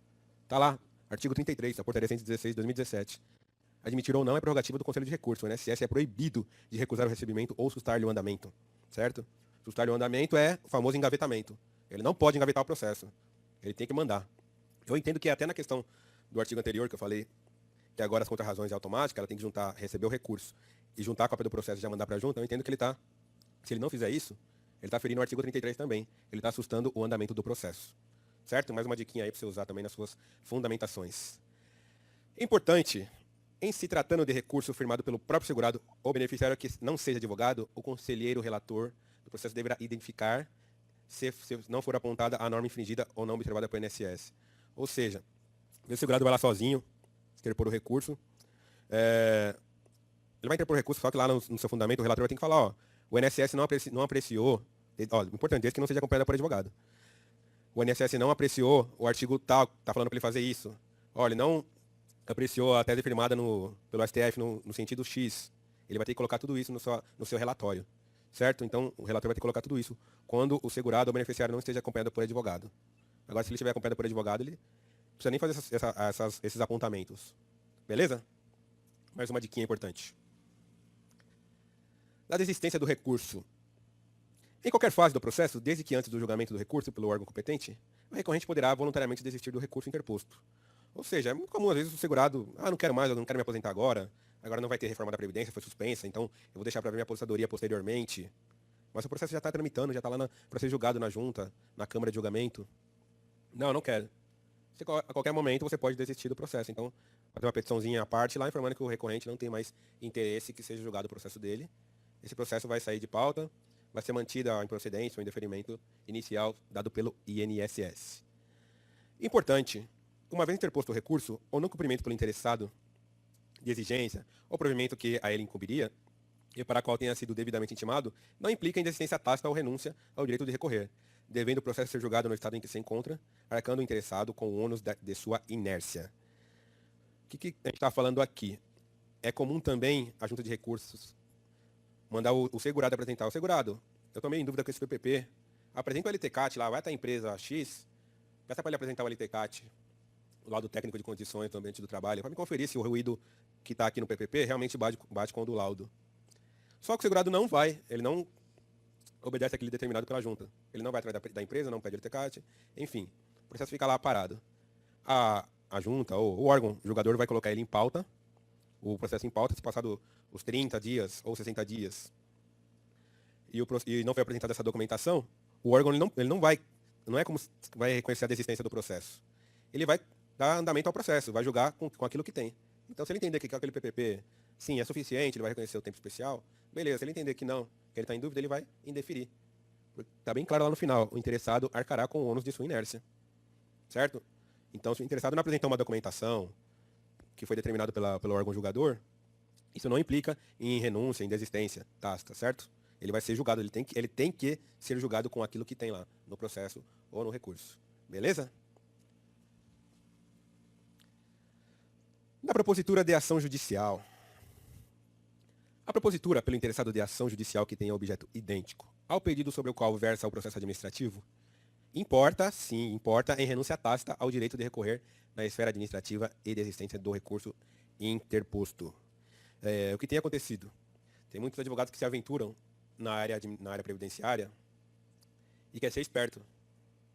Tá lá, artigo 33, da portaria 116 de 2017. Admitir ou não é prerrogativa do Conselho de Recursos. O INSS é proibido de recusar o recebimento ou sustar-lhe o andamento. Certo? Sustar-lhe o andamento é o famoso engavetamento. Ele não pode engavetar o processo. Ele tem que mandar. Eu entendo que até na questão do artigo anterior que eu falei, que agora as contrarrazões é automática, ela tem que juntar, receber o recurso e juntar a cópia do processo e já mandar para a junta, eu entendo que ele está, se ele não fizer isso, ele está ferindo o artigo 33 também. Ele está assustando o andamento do processo. Certo? Mais uma diquinha aí para você usar também nas suas fundamentações. Importante, em se tratando de recurso firmado pelo próprio segurado ou beneficiário que não seja advogado, o conselheiro relator do processo deverá identificar se não for apontada a norma infringida ou não observada pelo INSS. Ou seja, o segurado vai lá sozinho, interpor o recurso, ele vai interpor o recurso, só que lá no seu fundamento o relator vai ter que falar, ó, o INSS não apreciou, ó, importante é que não seja acompanhado por advogado. O INSS não apreciou o artigo tal, está falando para ele fazer isso. Olha, ele não apreciou a tese firmada pelo STF no sentido X. Ele vai ter que colocar tudo isso no seu relatório. Certo? Então, o relator vai ter que colocar tudo isso quando o segurado ou beneficiário não esteja acompanhado por advogado. Agora, se ele estiver acompanhado por advogado, ele não precisa nem fazer esses apontamentos. Beleza? Mais uma diquinha importante. Da desistência do recurso. Em qualquer fase do processo, desde que antes do julgamento do recurso pelo órgão competente, o recorrente poderá voluntariamente desistir do recurso interposto. Ou seja, é muito comum, às vezes, o segurado, não quero mais, eu não quero me aposentar agora não vai ter reforma da Previdência, foi suspensa, então eu vou deixar para ver minha aposentadoria posteriormente. Mas o processo já está tramitando, já está lá para ser julgado na junta, na Câmara de Julgamento. Não quero. A qualquer momento você pode desistir do processo. Então, fazer uma petiçãozinha à parte lá, informando que o recorrente não tem mais interesse que seja julgado o processo dele. Esse processo vai sair de pauta, vai ser mantida a improcedência ou indeferimento inicial dado pelo INSS. Importante, uma vez interposto o recurso, ou não cumprimento pelo interessado de exigência, ou provimento que a ele incumbiria, e para a qual tenha sido devidamente intimado, não implica em desistência tácita ou renúncia ao direito de recorrer, devendo o processo ser julgado no estado em que se encontra, arcando o interessado com o ônus de sua inércia. O que a gente está falando aqui? É comum também a junta de recursos mandar o segurado apresentar. O segurado, eu tomei em dúvida com esse PPP, apresenta o LTCAT lá, vai até a empresa X, peça para ele apresentar o LTCAT, o laudo técnico de condições do ambiente do trabalho, para me conferir se o ruído que está aqui no PPP realmente bate com o do laudo. Só que o segurado não vai, ele não obedece àquele determinado pela junta. Ele não vai atrás da empresa, não pede LTCAT, enfim, o processo fica lá parado. A junta ou o órgão julgador vai colocar ele em pauta, o processo em pauta, se passado os 30 dias ou 60 dias e não foi apresentada essa documentação, o órgão ele não vai, não é como vai reconhecer a desistência do processo. Ele vai dar andamento ao processo, vai julgar com aquilo que tem. Então, se ele entender que aquele PPP, sim, é suficiente, ele vai reconhecer o tempo especial, beleza. Se ele entender que não, que ele está em dúvida, ele vai indeferir. Está bem claro lá no final, o interessado arcará com o ônus de sua inércia. Certo? Então, se o interessado não apresentar uma documentação que foi determinado pelo órgão julgador, isso não implica em renúncia, em desistência tácita, certo? Ele vai ser julgado, ele tem que ser julgado com aquilo que tem lá no processo ou no recurso. Beleza? Na propositura de ação judicial. A propositura pelo interessado de ação judicial que tenha objeto idêntico ao pedido sobre o qual versa o processo administrativo, importa em renúncia tácita ao direito de recorrer na esfera administrativa e de existência do recurso interposto. O que tem acontecido? Tem muitos advogados que se aventuram na área previdenciária e quer ser esperto,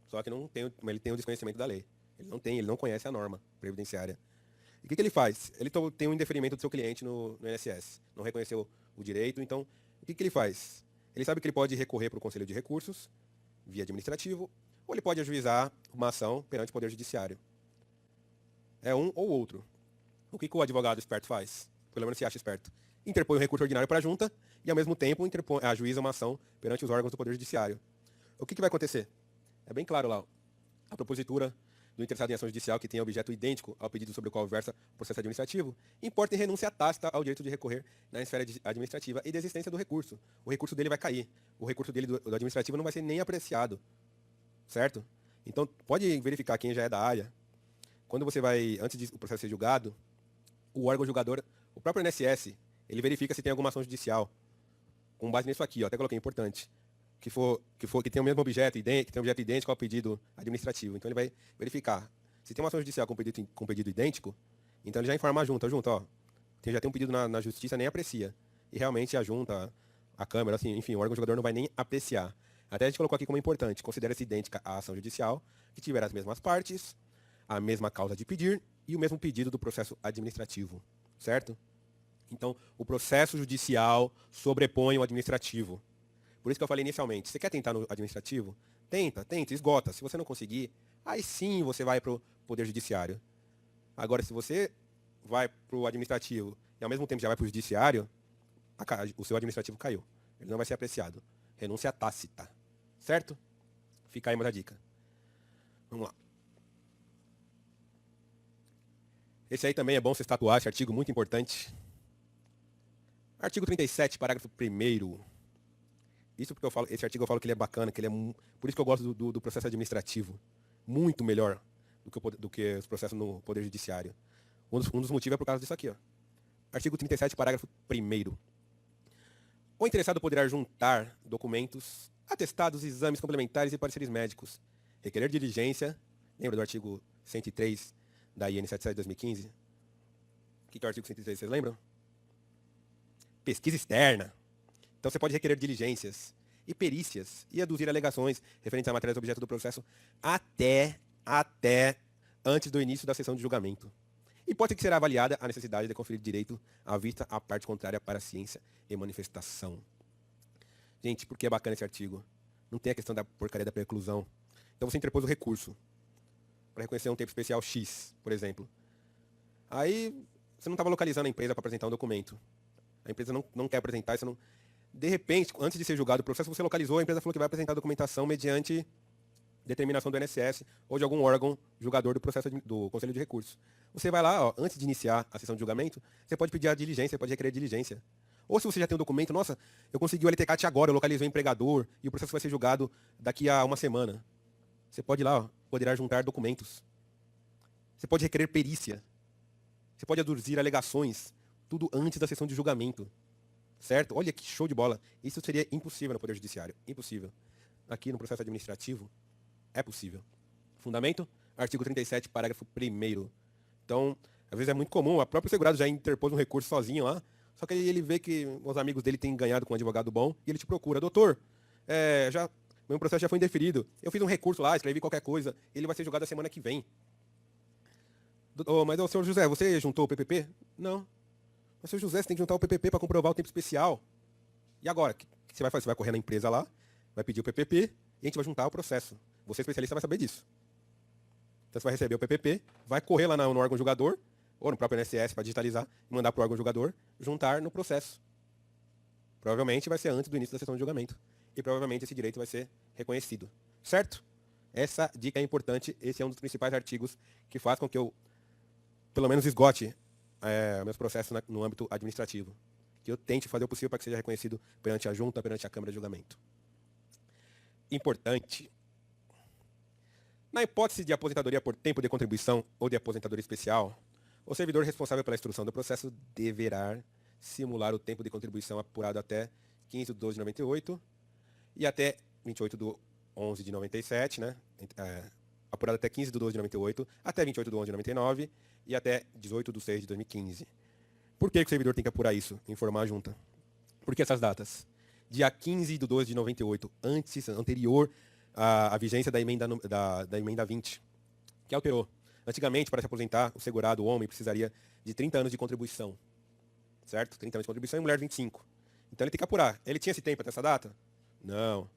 só que ele tem o desconhecimento da lei. Ele não conhece a norma previdenciária. E o que ele faz? Ele tem um indeferimento do seu cliente no INSS. Não reconheceu o direito, então o que ele faz? Ele sabe que ele pode recorrer para o Conselho de Recursos, via administrativo, ou ele pode ajuizar uma ação perante o Poder Judiciário. É um ou outro. O que o advogado esperto faz? Pelo menos se acha esperto. Interpõe um recurso ordinário para a junta e, ao mesmo tempo, ajuiza uma ação perante os órgãos do Poder Judiciário. O que vai acontecer? É bem claro lá. A propositura do interessado em ação judicial que tenha objeto idêntico ao pedido sobre o qual versa o processo administrativo, importa em renúncia tácita ao direito de recorrer na esfera administrativa e desistência do recurso. O recurso dele vai cair. O recurso dele do administrativo não vai ser nem apreciado. Certo? Então, pode verificar quem já é da área. Quando você vai, antes do processo ser julgado, o órgão julgador, o próprio INSS, ele verifica se tem alguma ação judicial. Com base nisso aqui, até coloquei importante. Que tem o mesmo objeto, que tem um objeto idêntico ao pedido administrativo. Então ele vai verificar. Se tem uma ação judicial com pedido idêntico, então ele já informa a junta, ó. Já tem um pedido na justiça, nem aprecia. E realmente a junta, a Câmara, assim, enfim, o órgão julgador não vai nem apreciar. Até a gente colocou aqui como importante, considera-se idêntica à ação judicial, que tiver as mesmas partes, a mesma causa de pedir e o mesmo pedido do processo administrativo, certo? Então, o processo judicial sobrepõe o administrativo. Por isso que eu falei inicialmente, você quer tentar no administrativo? Tenta, esgota. Se você não conseguir, aí sim você vai para o Poder Judiciário. Agora, se você vai para o administrativo e ao mesmo tempo já vai para o judiciário, o seu administrativo caiu. Ele não vai ser apreciado. Renúncia tácita. Certo? Fica aí mais a dica. Vamos lá. Esse aí também é bom você tatuar, esse artigo muito importante. Artigo 37, parágrafo 1º. Isso porque eu falo, esse artigo eu falo que ele é bacana, que ele é por isso que eu gosto do processo administrativo. Muito melhor do que os processos no Poder Judiciário. Um dos motivos é por causa disso aqui, ó. Artigo 37, parágrafo 1º. O interessado poderá juntar documentos, atestados, exames complementares e pareceres médicos, requerer diligência. Lembra do artigo 103 da IN 77 de 2015? O que é o artigo 103, vocês lembram? Pesquisa externa. Então você pode requerer diligências e perícias e aduzir alegações referentes a matérias objeto do processo até antes do início da sessão de julgamento. E pode ser que será avaliada a necessidade de conferir direito à vista à parte contrária para a ciência e manifestação. Gente, por que é bacana esse artigo? Não tem a questão da porcaria da preclusão. Então você interpôs o recurso para reconhecer um tempo especial X, por exemplo. Aí você não estava localizando a empresa para apresentar um documento. A empresa não quer apresentar, você não... De repente, antes de ser julgado o processo, você localizou, a empresa falou que vai apresentar a documentação mediante determinação do INSS ou de algum órgão julgador do processo do Conselho de Recursos. Você vai lá, ó, antes de iniciar a sessão de julgamento, você pode pedir a diligência, pode requerer diligência. Ou se você já tem um documento, nossa, eu consegui o LTCAT agora, eu localizei o empregador e o processo vai ser julgado daqui a uma semana. Você pode ir lá, ó, poderá juntar documentos. Você pode requerer perícia. Você pode aduzir alegações, tudo antes da sessão de julgamento. Certo? Olha que show de bola. Isso seria impossível no Poder Judiciário. Impossível. Aqui no processo administrativo, é possível. Fundamento? Artigo 37, parágrafo 1º. Então, às vezes é muito comum, o próprio segurado já interpôs um recurso sozinho lá, só que ele vê que os amigos dele têm ganhado com um advogado bom, e ele te procura. Doutor, meu processo já foi indeferido. Eu fiz um recurso lá, escrevi qualquer coisa, ele vai ser julgado a semana que vem. Mas, senhor José, você juntou o PPP? Não. Mas, senhor José, você tem que juntar o PPP para comprovar o tempo especial. E agora? O que você vai fazer? Você vai correr na empresa lá, vai pedir o PPP e a gente vai juntar o processo. Você, especialista, vai saber disso. Então, você vai receber o PPP, vai correr lá no órgão julgador, ou no próprio INSS para digitalizar, e mandar para o órgão julgador, juntar no processo. Provavelmente vai ser antes do início da sessão de julgamento. E provavelmente esse direito vai ser reconhecido. Certo? Essa dica é importante. Esse é um dos principais artigos que faz com que eu, pelo menos, esgote meus processos no âmbito administrativo. Que eu tente fazer o possível para que seja reconhecido perante a junta, perante a Câmara de Julgamento. Importante. Na hipótese de aposentadoria por tempo de contribuição ou de aposentadoria especial, o servidor responsável pela instrução do processo deverá simular o tempo de contribuição apurado até 15 de 12 de 98 e até 28 de 11 de 97, né? Apurado até 15 de 12 de 98, até 28 de 11 de 99 e até 18 de 6 de 2015. Por que o servidor tem que apurar isso? Informar a junta. Por que essas datas? Dia 15 de 12 de 98, anterior à vigência da emenda 20, que alterou. Antigamente, para se aposentar, o segurado, o homem, precisaria de 30 anos de contribuição. Certo? 30 anos de contribuição e mulher 25. Então ele tem que apurar. Ele tinha esse tempo até essa data? Não.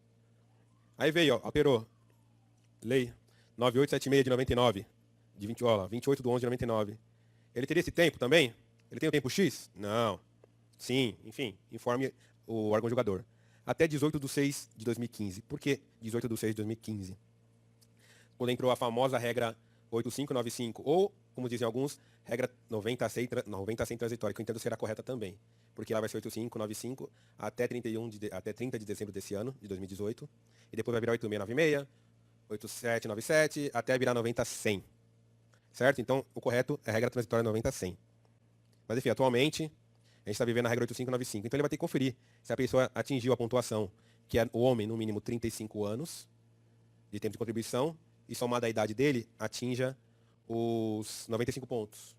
Aí veio, ó, alterou. Lei 9876 de 99, de 28 de 11 de 99. Ele teria esse tempo também? Ele tem o tempo X? Não. Sim, enfim, informe o órgão julgador. Até 18 de 6 de 2015. Por que 18 de 6 de 2015? Quando entrou a famosa regra 8595, ou, como dizem alguns, regra 90 sem transitória, que eu entendo será correta também. Porque lá vai ser 8595 até 30 de dezembro desse ano, de 2018. E depois vai virar 8696, 8797, até virar 90-100. Certo? Então, o correto é a regra transitória 90-100. Mas, enfim, atualmente, a gente está vivendo a regra 8595. Então, ele vai ter que conferir se a pessoa atingiu a pontuação, que é o homem, no mínimo, 35 anos de tempo de contribuição, e somada a idade dele, atinja os 95 pontos.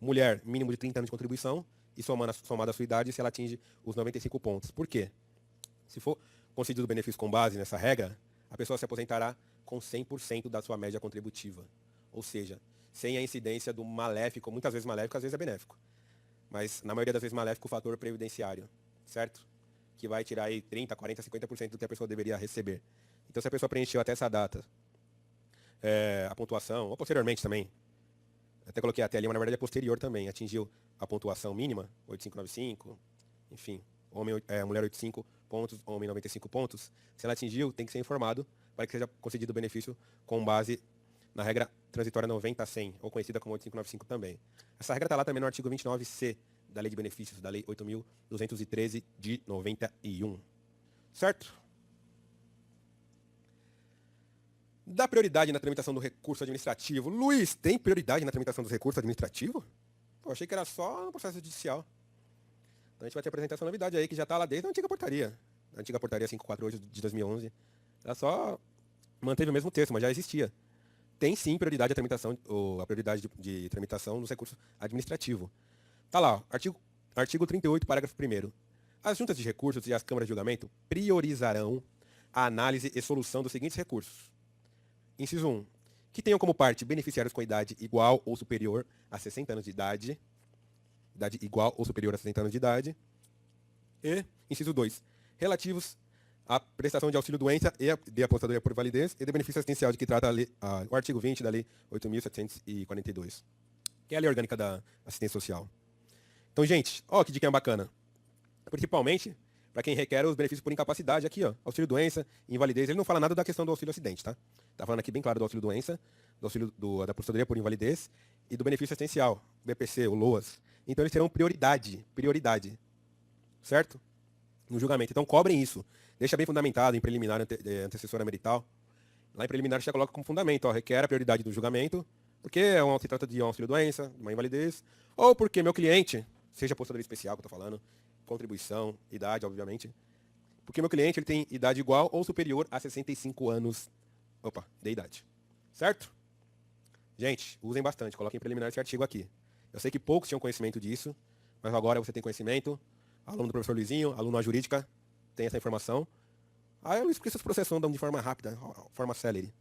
Mulher, mínimo de 30 anos de contribuição, e somada a sua idade, se ela atinge os 95 pontos. Por quê? Se for concedido o benefício com base nessa regra, a pessoa se aposentará com 100% da sua média contributiva. Ou seja, sem a incidência do maléfico, muitas vezes maléfico, às vezes é benéfico. Mas na maioria das vezes maléfico, o fator previdenciário, certo? Que vai tirar aí 30, 40, 50% do que a pessoa deveria receber. Então se a pessoa preencheu até essa data, a pontuação, ou posteriormente também, até coloquei até ali, mas na verdade é posterior também, atingiu a pontuação mínima, 8595, enfim, mulher 85 pontos, homem 95 pontos, se ela atingiu, tem que ser informado para que seja concedido o benefício com base na regra transitória 90 a 100, ou conhecida como 8595 também. Essa regra está lá também no artigo 29C da Lei de Benefícios, da Lei 8.213 de 91. Certo? Dá prioridade na tramitação do recurso administrativo. Luiz, tem prioridade na tramitação dos recursos administrativos? Pô, achei que era só no processo judicial. Então a gente vai te apresentar essa novidade aí, que já está lá desde a antiga portaria. A antiga portaria 548 de 2011. Ela só manteve o mesmo texto, mas já existia. Tem sim prioridade a tramitação, ou a prioridade de tramitação nos recursos administrativos. Tá lá, artigo 38, parágrafo 1º. As juntas de recursos e as câmaras de julgamento priorizarão a análise e solução dos seguintes recursos. Inciso 1. Que tenham como parte beneficiários com idade igual ou superior a 60 anos de idade. Idade igual ou superior a 60 anos de idade. E, inciso 2. Relativos à prestação de auxílio-doença e de aposentadoria por validez e de benefício assistencial de que trata o artigo 20 da Lei 8.742, que é a lei orgânica da assistência social. Então, gente, ó que dica bacana. Principalmente para quem requer os benefícios por incapacidade aqui, ó, auxílio-doença, invalidez. Ele não fala nada da questão do auxílio-acidente, tá? Tá falando aqui bem claro do auxílio-doença, do auxílio da aposentadoria por invalidez e do benefício assistencial, BPC, o LOAS. Então eles terão prioridade, certo? No julgamento. Então cobrem isso. Deixa bem fundamentado em preliminar antecessora merital. Lá em preliminar já coloca como fundamento, ó, requer a prioridade do julgamento, porque se trata de um auxílio-doença, de uma invalidez, ou porque meu cliente, seja aposentadoria especial que eu tô falando, contribuição, idade, obviamente, porque meu cliente ele tem idade igual ou superior a 65 anos de idade. Certo? Gente, usem bastante, coloquem em preliminar esse artigo aqui. Eu sei que poucos tinham conhecimento disso, mas agora você tem conhecimento. Aluno do professor Luizinho, aluno na jurídica, tem essa informação. Aí eu explico essas processos de forma rápida, forma célere.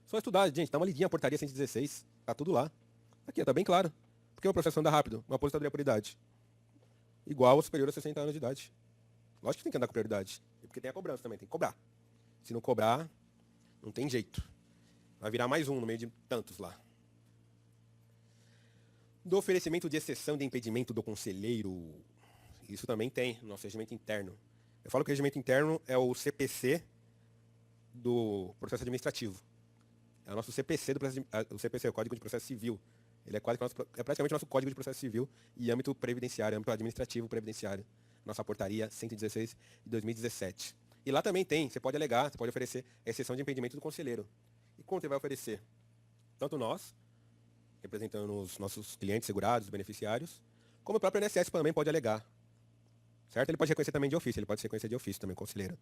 Só estudar, gente, dá uma lidinha, a portaria 116, tá tudo lá. Aqui, tá bem claro. Porque o processo anda rápido, uma aposentadoria por idade. Igual ou superior a 60 anos de idade. Lógico que tem que andar com prioridade. E porque tem a cobrança também, tem que cobrar. Se não cobrar, não tem jeito. Vai virar mais um no meio de tantos lá. Do oferecimento de exceção de impedimento do conselheiro. Isso também tem no nosso regimento interno. Eu falo que o regimento interno é o CPC do processo administrativo. É o nosso CPC o CPC, o Código de Processo Civil. Ele é praticamente o nosso Código de Processo Civil e âmbito previdenciário, âmbito administrativo previdenciário. Nossa portaria 116 de 2017. E lá também tem, você pode alegar, você pode oferecer a exceção de impedimento do conselheiro. E como você vai oferecer? Tanto nós, representando os nossos clientes segurados, beneficiários, como o próprio INSS também pode alegar. Certo? Ele pode reconhecer também de ofício, ele pode reconhecer de ofício também, conselheiro.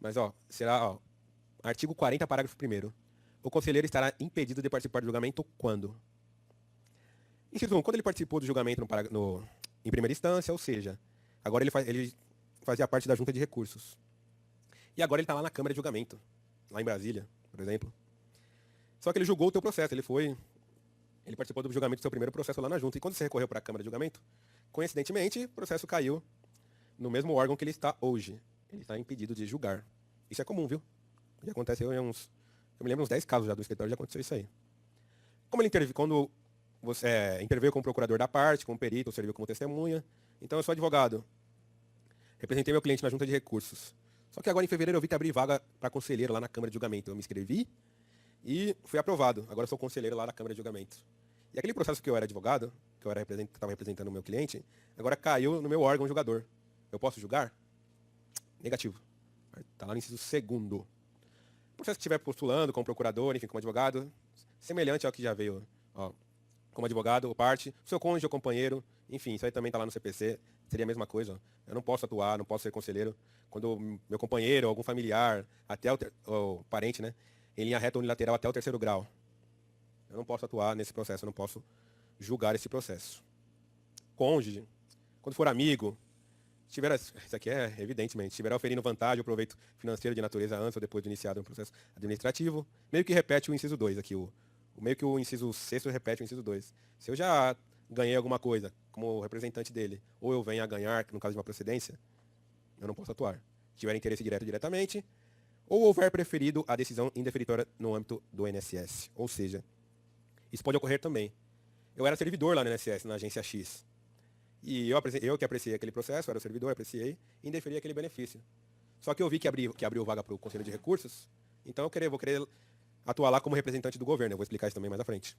Mas, será, artigo 40, parágrafo 1º. O conselheiro estará impedido de participar do julgamento quando? Inciso 1, quando ele participou do julgamento em primeira instância, ou seja, agora ele fazia parte da junta de recursos. E agora ele está lá na Câmara de Julgamento, lá em Brasília, por exemplo. Só que ele julgou o teu processo, ele participou do julgamento do seu primeiro processo lá na junta. E quando você recorreu para a Câmara de Julgamento, coincidentemente, o processo caiu no mesmo órgão que ele está hoje. Ele está impedido de julgar. Isso é comum, viu? Já aconteceu eu me lembro uns 10 casos já do escritório, já aconteceu isso aí. Como ele quando você interveio como procurador da parte, como perito, ou serviu como testemunha. Então eu sou advogado. Representei meu cliente na junta de recursos. Só que agora em fevereiro eu vi que abri vaga para conselheiro lá na Câmara de Julgamento. Eu me inscrevi e fui aprovado. Agora eu sou conselheiro lá na Câmara de Julgamento. E aquele processo que eu era advogado, que eu estava representando o meu cliente, agora caiu no meu órgão julgador. Eu posso julgar? Negativo. Está lá no inciso 2º. O processo que estiver postulando como procurador, enfim, como advogado, semelhante ao que já veio, como advogado ou parte, seu cônjuge ou companheiro, enfim, isso aí também está lá no CPC, seria a mesma coisa. Eu não posso atuar, não posso ser conselheiro quando meu companheiro, algum familiar, até o parente, né, em linha reta unilateral até o 3º grau. Eu não posso atuar nesse processo, eu não posso julgar esse processo. Cônjuge, quando for amigo, Isso aqui é evidentemente, estiver oferindo vantagem ou proveito financeiro de natureza antes ou depois de iniciado um processo administrativo, meio que repete o inciso 2 aqui, meio que o inciso 6º repete o inciso 2. Se eu já ganhei alguma coisa como representante dele, ou eu venho a ganhar, no caso de uma procedência, eu não posso atuar. Se tiver interesse direto diretamente, ou houver preferido a decisão indeferitória no âmbito do INSS. Ou seja, isso pode ocorrer também. Eu era servidor lá no INSS, na agência X. E eu que apreciei aquele processo, era o servidor, apreciei, e indeferi aquele benefício. Só que eu vi que abriu vaga para o Conselho de Recursos, então eu vou querer atuar lá como representante do governo. Eu vou explicar isso também mais à frente.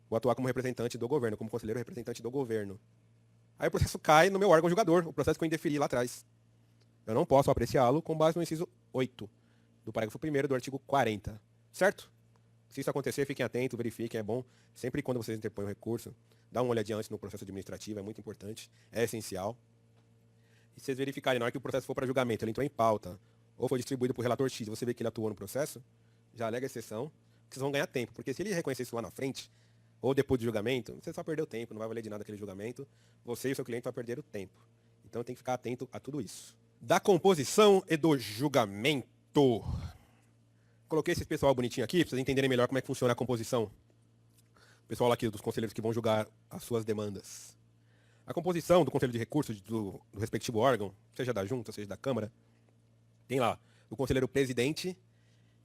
Vou atuar como representante do governo, como conselheiro representante do governo. Aí o processo cai no meu órgão julgador, o processo que eu indeferi lá atrás. Eu não posso apreciá-lo com base no inciso 8 do parágrafo 1º do artigo 40. Certo? Se isso acontecer, fiquem atentos, verifiquem, é bom. Sempre quando vocês interpõem um recurso, dá uma olhadinha antes no processo administrativo, é muito importante, é essencial. E se vocês verificarem, na hora que o processo for para julgamento, ele entrou em pauta, ou foi distribuído para o relator X, você vê que ele atuou no processo, já alega a exceção, que vocês vão ganhar tempo. Porque se ele reconhecer isso lá na frente, ou depois do julgamento, você só perdeu tempo, não vai valer de nada aquele julgamento, você e o seu cliente vão perder o tempo. Então tem que ficar atento a tudo isso. Da composição e do julgamento. Coloquei esse pessoal bonitinho aqui, para vocês entenderem melhor como é que funciona a composição. O pessoal aqui dos conselheiros que vão julgar as suas demandas. A composição do conselho de recursos do respectivo órgão, seja da junta, seja da Câmara, tem lá o conselheiro presidente,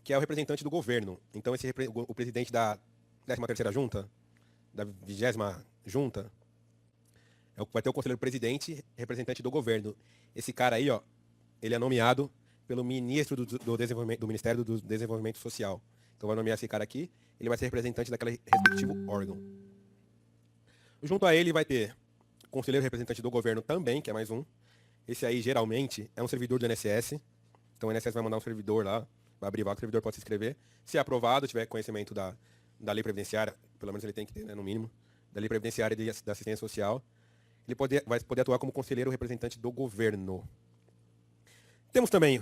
que é o representante do governo. Então o presidente da 13ª junta, da 20ª junta, vai ter o conselheiro presidente, representante do governo. Esse cara aí, ó, ele é nomeado pelo ministro do Ministério do Desenvolvimento Social. Então vai nomear esse cara aqui, ele vai ser representante daquele respectivo órgão. Junto a ele vai ter o conselheiro representante do governo também, que é mais um. Esse aí, geralmente, é um servidor do INSS. Então o INSS vai mandar um servidor lá, vai abrir vaga, o servidor pode se inscrever. Se é aprovado, tiver conhecimento da lei previdenciária, pelo menos ele tem que ter, né, no mínimo, da lei previdenciária e da assistência social, ele vai poder atuar como conselheiro representante do governo. Temos também o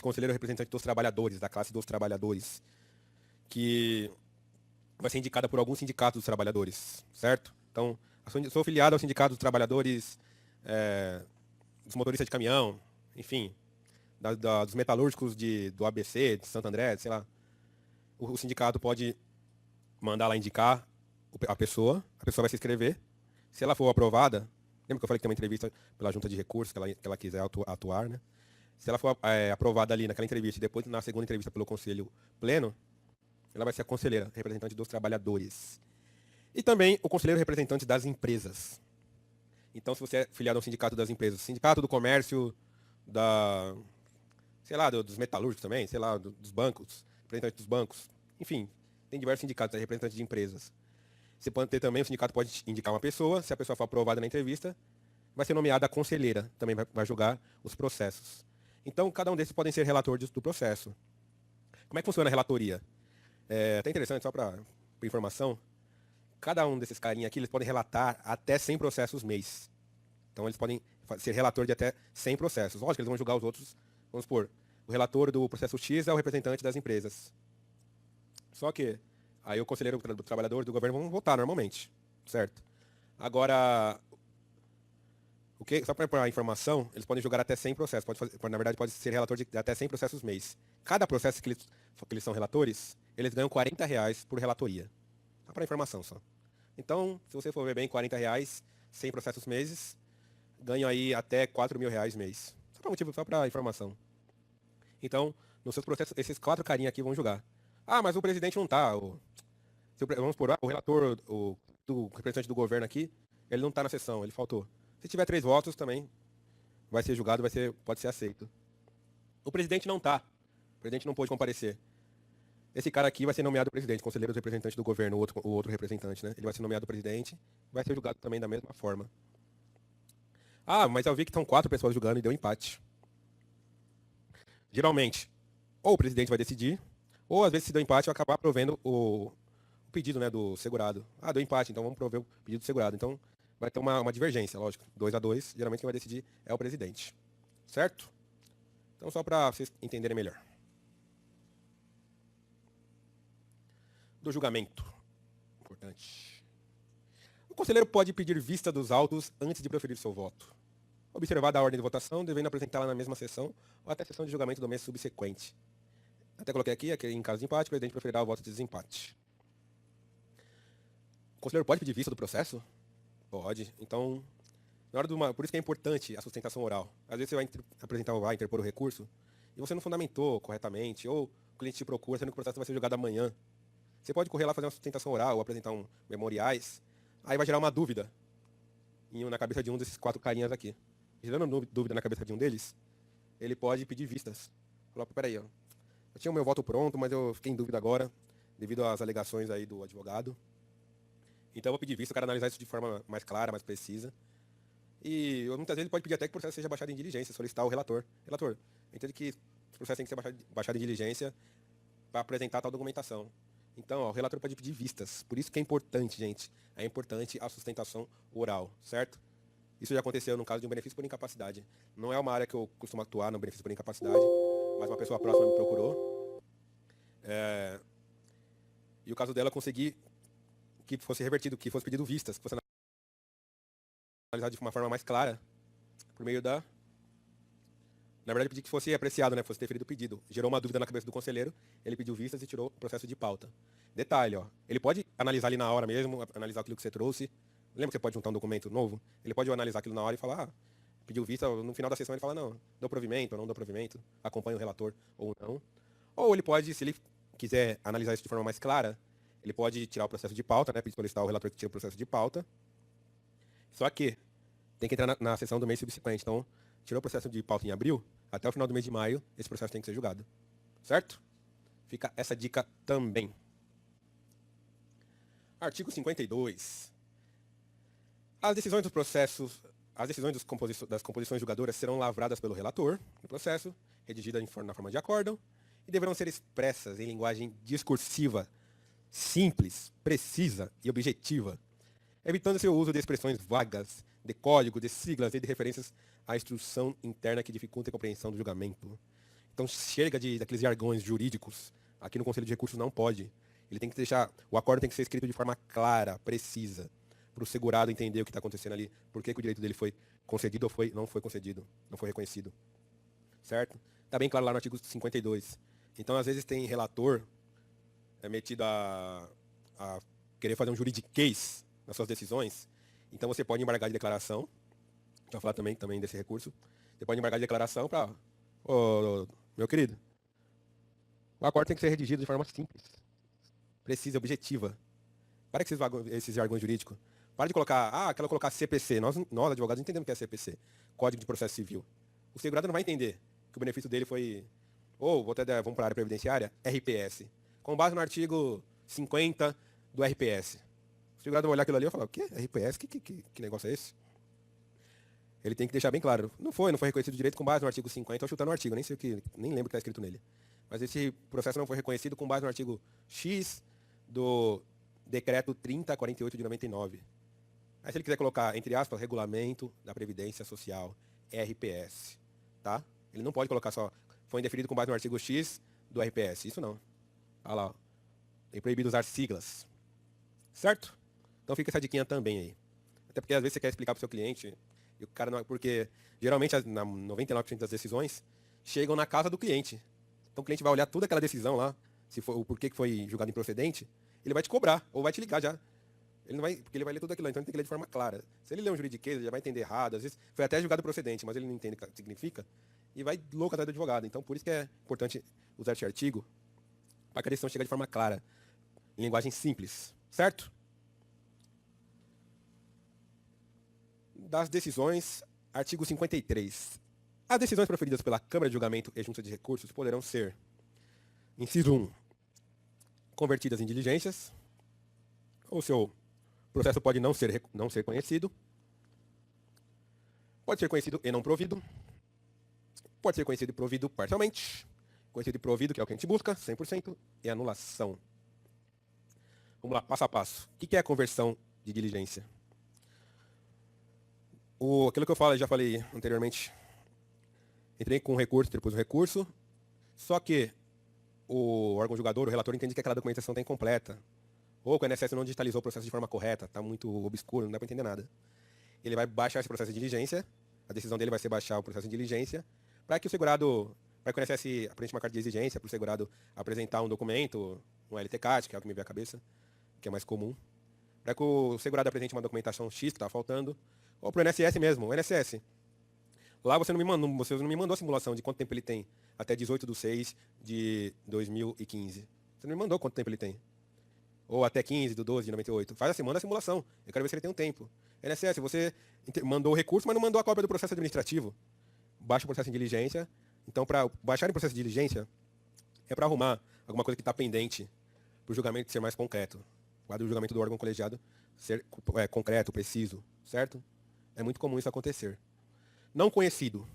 conselheiro representante dos trabalhadores, da classe dos trabalhadores, que vai ser indicada por algum sindicato dos trabalhadores, certo? Então, sou afiliado ao sindicato dos trabalhadores, dos motoristas de caminhão, enfim, dos metalúrgicos do ABC, de Santo André, sei lá. O sindicato pode mandar lá indicar a pessoa vai se inscrever. Se ela for aprovada, lembra que eu falei que tem uma entrevista pela junta de recursos, que ela quiser atuar, né? Se ela for aprovada ali naquela entrevista e depois na segunda entrevista pelo conselho pleno, ela vai ser a conselheira, representante dos trabalhadores. E também o conselheiro representante das empresas. Então, se você é filiado ao sindicato das empresas, sindicato do comércio, sei lá, dos metalúrgicos também, sei lá, dos bancos, representante dos bancos, enfim, tem diversos sindicatos, representantes de empresas. Você pode ter também, o sindicato pode indicar uma pessoa, se a pessoa for aprovada na entrevista, vai ser nomeada a conselheira, também vai julgar os processos. Então, cada um desses podem ser relator do processo. Como é que funciona a relatoria? É até interessante, só para informação, cada um desses carinha aqui, eles podem relatar até 100 processos mês. Então, eles podem ser relator de até 100 processos. Lógico que eles vão julgar os outros, vamos supor, o relator do processo X é o representante das empresas. Só que aí o conselheiro do trabalhador do governo vão votar normalmente, certo? Agora, só para a informação, eles podem julgar até 100 processos. Na verdade, pode ser relator de até 100 processos mês. Cada processo que eles são relatores, eles ganham R$40 por relatoria. Só para informação só. Então, se você for ver bem, R$40, 100 processos meses, ganham aí até R$4.000 mês. Só para informação. Então, nos seus processos, esses 4 carinhas aqui vão julgar. Ah, mas o presidente não tá. Vamos supor, o relator, do representante do governo aqui, ele não tá na sessão, ele faltou. Se tiver 3 votos, também vai ser julgado, pode ser aceito. O presidente não tá. O presidente não pôde comparecer. Esse cara aqui vai ser nomeado presidente, conselheiro representante do governo, o outro representante, né? Ele vai ser nomeado presidente, vai ser julgado também da mesma forma. Ah, mas eu vi que estão 4 pessoas julgando e deu empate. Geralmente, ou o presidente vai decidir, ou às vezes se deu empate, vai acabar provendo o pedido, né, do segurado. Ah, deu empate, então vamos prover o pedido do segurado. Então, vai ter uma divergência, lógico. 2-2, geralmente quem vai decidir é o presidente. Certo? Então, só para vocês entenderem melhor. Do julgamento. Importante. O conselheiro pode pedir vista dos autos antes de proferir seu voto. observada a ordem de votação, devendo apresentá-la na mesma sessão ou até sessão de julgamento do mês subsequente. Até coloquei aqui, em caso de empate, o presidente preferirá o voto de desempate. O conselheiro pode pedir vista do processo? Pode. Então, na hora por isso que é importante a sustentação oral. Às vezes você vai interpor o recurso e você não fundamentou corretamente, ou o cliente te procura, sendo que o processo vai ser julgado amanhã. Você pode correr lá fazer uma sustentação oral ou apresentar memoriais, aí vai gerar uma dúvida na cabeça de um desses 4 carinhas aqui. Gerando dúvida na cabeça de um deles, ele pode pedir vistas. Falar, peraí, ó, eu tinha o meu voto pronto, mas eu fiquei em dúvida agora, devido às alegações aí do advogado. Então eu vou pedir vista, eu quero analisar isso de forma mais clara, mais precisa. E muitas vezes ele pode pedir até que o processo seja baixado em diligência, solicitar o relator. Relator, entende que o processo tem que ser baixado em diligência para apresentar tal documentação. Então, ó, o relator pode pedir vistas. Por isso que é importante, gente. É importante a sustentação oral, certo? Isso já aconteceu no caso de um benefício por incapacidade. Não é uma área que eu costumo atuar no benefício por incapacidade, mas uma pessoa próxima me procurou. E o caso dela, consegui que fosse revertido, que fosse pedido vistas, que fosse analisado de uma forma mais clara, por meio da... Na verdade, pedi que fosse apreciado, né? Fosse deferido o pedido. Gerou uma dúvida na cabeça do conselheiro, ele pediu vistas e tirou o processo de pauta. Detalhe, ó. Ele pode analisar ali na hora mesmo, analisar aquilo que você trouxe. Lembra que você pode juntar um documento novo? Ele pode analisar aquilo na hora e falar, pediu vista, no final da sessão ele fala, não, deu provimento ou não deu provimento, acompanha o relator ou não. Ou ele pode, se ele quiser analisar isso de forma mais clara, ele pode tirar o processo de pauta, né? Solicitar o relator que tire o processo de pauta. Só que tem que entrar na sessão do mês subsequente. Então, tirou o processo de pauta em abril, até o final do mês de maio, esse processo tem que ser julgado. Certo? Fica essa dica também. Artigo 52. As decisões dos processos, as decisões das composições julgadoras serão lavradas pelo relator no processo, redigidas na forma de acórdão, e deverão ser expressas em linguagem discursiva, simples, precisa e objetiva, evitando-se o uso de expressões vagas, de código, de siglas e de referências à instrução interna que dificulta a compreensão do julgamento. Então chega daqueles jargões jurídicos. Aqui no Conselho de Recursos não pode. Ele tem que deixar, o acordo tem que ser escrito de forma clara, precisa, para o segurado entender o que está acontecendo ali, por que o direito dele foi concedido ou não foi concedido, não foi reconhecido. Certo? Está bem claro lá no artigo 52. Então, às vezes, tem relator metido a querer fazer um juridiquês nas suas decisões. Então, você pode embargar de declaração. Vou falar também desse recurso. Você pode embargar de declaração para... meu querido, o acordo tem que ser redigido de forma simples, precisa, objetiva. Para com esses jargões jurídicos. Para de colocar, quero colocar CPC. Nós advogados, entendemos o que é CPC. Código de Processo Civil. O segurado não vai entender que o benefício dele foi... vamos para a área previdenciária, RPS. Com base no artigo 50 do RPS. O segurado vai olhar aquilo ali e vai falar, o quê? RPS? Que negócio é esse? Ele tem que deixar bem claro. Não foi reconhecido direito com base no artigo 50. Estou chutando o artigo, nem lembro o que está escrito nele. Mas esse processo não foi reconhecido com base no artigo X do Decreto 3048 de 99. Aí se ele quiser colocar, entre aspas, Regulamento da Previdência Social, RPS, tá? Ele não pode colocar só, foi indeferido com base no artigo X do RPS. Isso não. Olha lá, ó. Tem proibido usar siglas. Certo? Então fica essa diquinha também aí. Até porque às vezes você quer explicar para o seu cliente, e o cara não... Porque geralmente, 99% das decisões chegam na casa do cliente. Então o cliente vai olhar toda aquela decisão lá, se for o porquê que foi julgado improcedente, ele vai te cobrar, ou vai te ligar já. Ele não vai, porque ele vai ler tudo aquilo, então ele tem que ler de forma clara. Se ele ler um juridiquês, ele já vai entender errado. Às vezes foi até julgado procedente, mas ele não entende o que significa, e vai louco atrás do advogado. Então por isso que é importante usar esse artigo, para que a decisão chegue de forma clara, em linguagem simples. Certo? Das decisões, artigo 53. As decisões proferidas pela Câmara de Julgamento e Junta de Recursos poderão ser, inciso 1, convertidas em diligências. O seu processo pode não ser conhecido. Pode ser conhecido e não provido. Pode ser conhecido e provido parcialmente. Conhecido e provido, que é o que a gente busca, 100%, e anulação. Vamos lá, passo a passo. O que é a conversão de diligência? Aquilo que eu já falei anteriormente. Entrei com um recurso, depois um recurso. Só que o órgão julgador, o relator, entende que aquela documentação está incompleta. Ou que o INSS não digitalizou o processo de forma correta, está muito obscuro, não dá para entender nada. Ele vai baixar esse processo de diligência, a a decisão dele vai ser baixar o processo de diligência para que o segurado, para que o INSS apresente uma carta de exigência para o segurado apresentar um documento, um LTCAT, que é o que me veio à cabeça, que é mais comum, para que o segurado apresente uma documentação X que está faltando, ou para o INSS mesmo, o INSS. Lá você não me mandou a simulação de quanto tempo ele tem até 18/6 de 2015. Você não me mandou quanto tempo ele tem. Ou até 15 de 12 de 98. Manda a simulação. Eu quero ver se ele tem um tempo. INSS, você mandou o recurso, mas não mandou a cópia do processo administrativo. Baixa o processo de diligência. Então, para baixar o processo de diligência, é para arrumar alguma coisa que está pendente para o julgamento ser mais concreto. O julgamento do órgão colegiado ser concreto, preciso, certo? É muito comum isso acontecer. Não conhecido.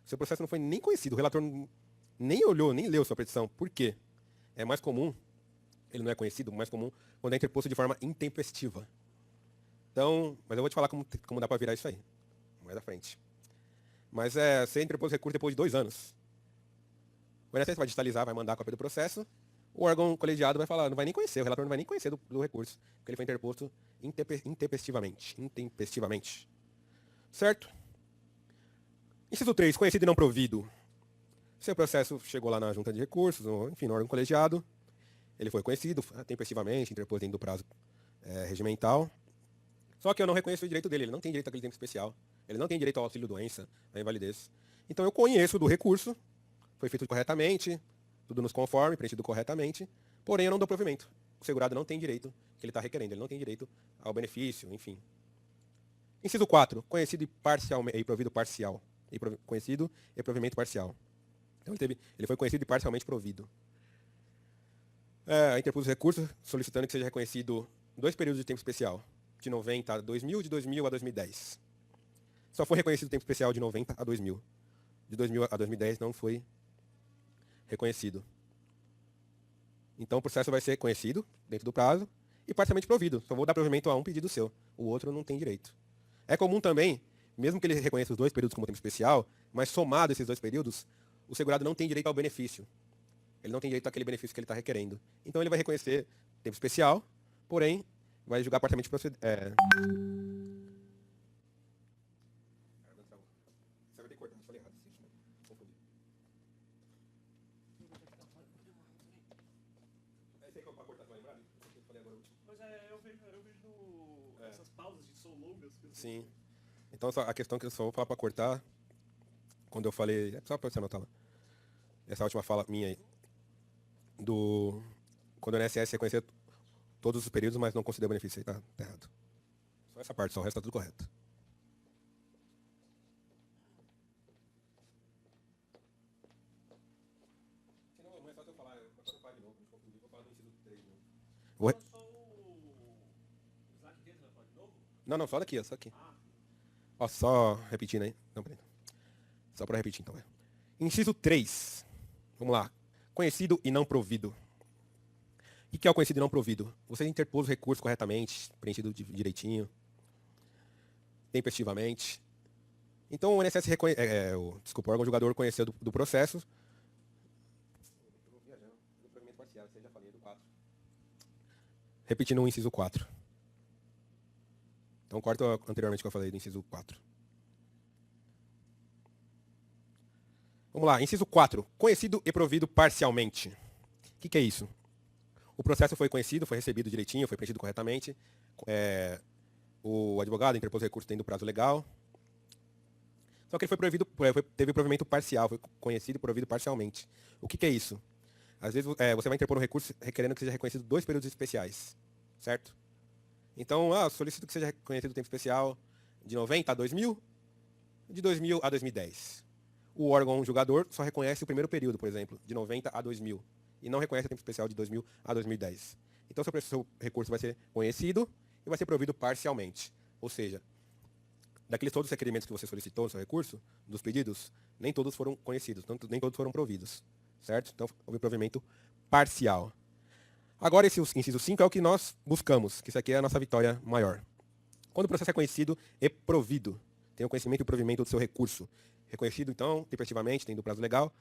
Seu processo não foi nem conhecido. O relator nem olhou, nem leu sua petição. Por quê? É mais comum, ele não é conhecido, mais comum quando é interposto de forma intempestiva. Então, mas eu vou te falar como dá para virar isso aí. Mais à frente. Mas você interpôs recurso depois de 2 anos. O INSS vai digitalizar, vai mandar a cópia do processo. O órgão colegiado vai falar, não vai nem conhecer, o relator não vai nem conhecer do recurso, porque ele foi interposto intempestivamente. Certo? Inciso 3, conhecido e não provido. Seu processo chegou lá na junta de recursos, enfim, no órgão colegiado. Ele foi conhecido tempestivamente, interposto dentro do prazo regimental. Só que eu não reconheço o direito dele, ele não tem direito àquele tempo especial. Ele não tem direito ao auxílio-doença, à invalidez. Então eu conheço do recurso, foi feito corretamente, tudo nos conforme, preenchido corretamente, porém eu não dou provimento. O segurado não tem direito que ele está requerendo, ele não tem direito ao benefício, enfim. Inciso 4, conhecido e provido parcial. Conhecido e provimento parcial. Então ele foi conhecido e parcialmente provido. Interpôs recurso solicitando que seja reconhecido 2 períodos de tempo especial, de 90 a 2000, de 2000 a 2010. Só foi reconhecido o tempo especial de 90 a 2000. De 2000 a 2010 não foi reconhecido. Então o processo vai ser conhecido dentro do prazo e parcialmente provido. Só vou dar provimento a um pedido seu. O outro não tem direito. É comum também, mesmo que ele reconheça os 2 períodos como tempo especial, mas somado esses 2 períodos, o segurado não tem direito ao benefício. Ele não tem direito àquele benefício que ele está requerendo. Então ele vai reconhecer tempo especial, porém vai julgar parcialmente procedente. Você vai ter que cortar, falei errado. Confundi. Esse aí que é para cortar, você vai lembrar? Eu falei agora o último. Pois eu vejo essas pausas que são longas. Sim. Então a questão que eu só vou falar para cortar, quando eu falei, só para você anotar lá, essa última fala minha aí, quando o INSS reconhecer todos os períodos, mas não conceder benefício, aí tá errado. Só essa parte, só o resto tá tudo correto. Se não, é só eu falar, eu vou falar de novo, vou falar do inciso 3 de novo. Só o Isaac Guedes vai falar de novo? Não, só daqui, só aqui. Ó, só repetindo aí. Não, peraí. Só para repetir então. Inciso 3. Vamos lá. Conhecido e não provido. O que é o conhecido e não provido? Você interpôs o recurso corretamente, preenchido direitinho, tempestivamente. Então o INSS o órgão julgador conheceu do processo. Repetindo o inciso 4. Então corta anteriormente que eu falei do inciso 4. Vamos lá, inciso 4. Conhecido e provido parcialmente. O que é isso? O processo foi conhecido, foi recebido direitinho, foi preenchido corretamente. O advogado interpôs o recurso dentro do prazo legal. Só que ele teve provimento parcial, foi conhecido e provido parcialmente. O que é isso? Às vezes você vai interpor um recurso requerendo que seja reconhecido 2 períodos especiais, certo? Então, solicito que seja reconhecido o tempo especial de 90 a 2000, de 2000 a 2010. O órgão julgador só reconhece o primeiro período, por exemplo, de 90 a 2000, e não reconhece o tempo especial de 2000 a 2010. Então, seu recurso vai ser conhecido e vai ser provido parcialmente. Ou seja, daqueles todos os requerimentos que você solicitou no seu recurso, dos pedidos, nem todos foram conhecidos, nem todos foram providos, certo? Então, houve provimento parcial. Agora, esse inciso 5 é o que nós buscamos, que isso aqui é a nossa vitória maior. Quando o processo é conhecido e provido, tem o conhecimento e o provimento do seu recurso. Reconhecido, então, tempestivamente, tendo prazo legal,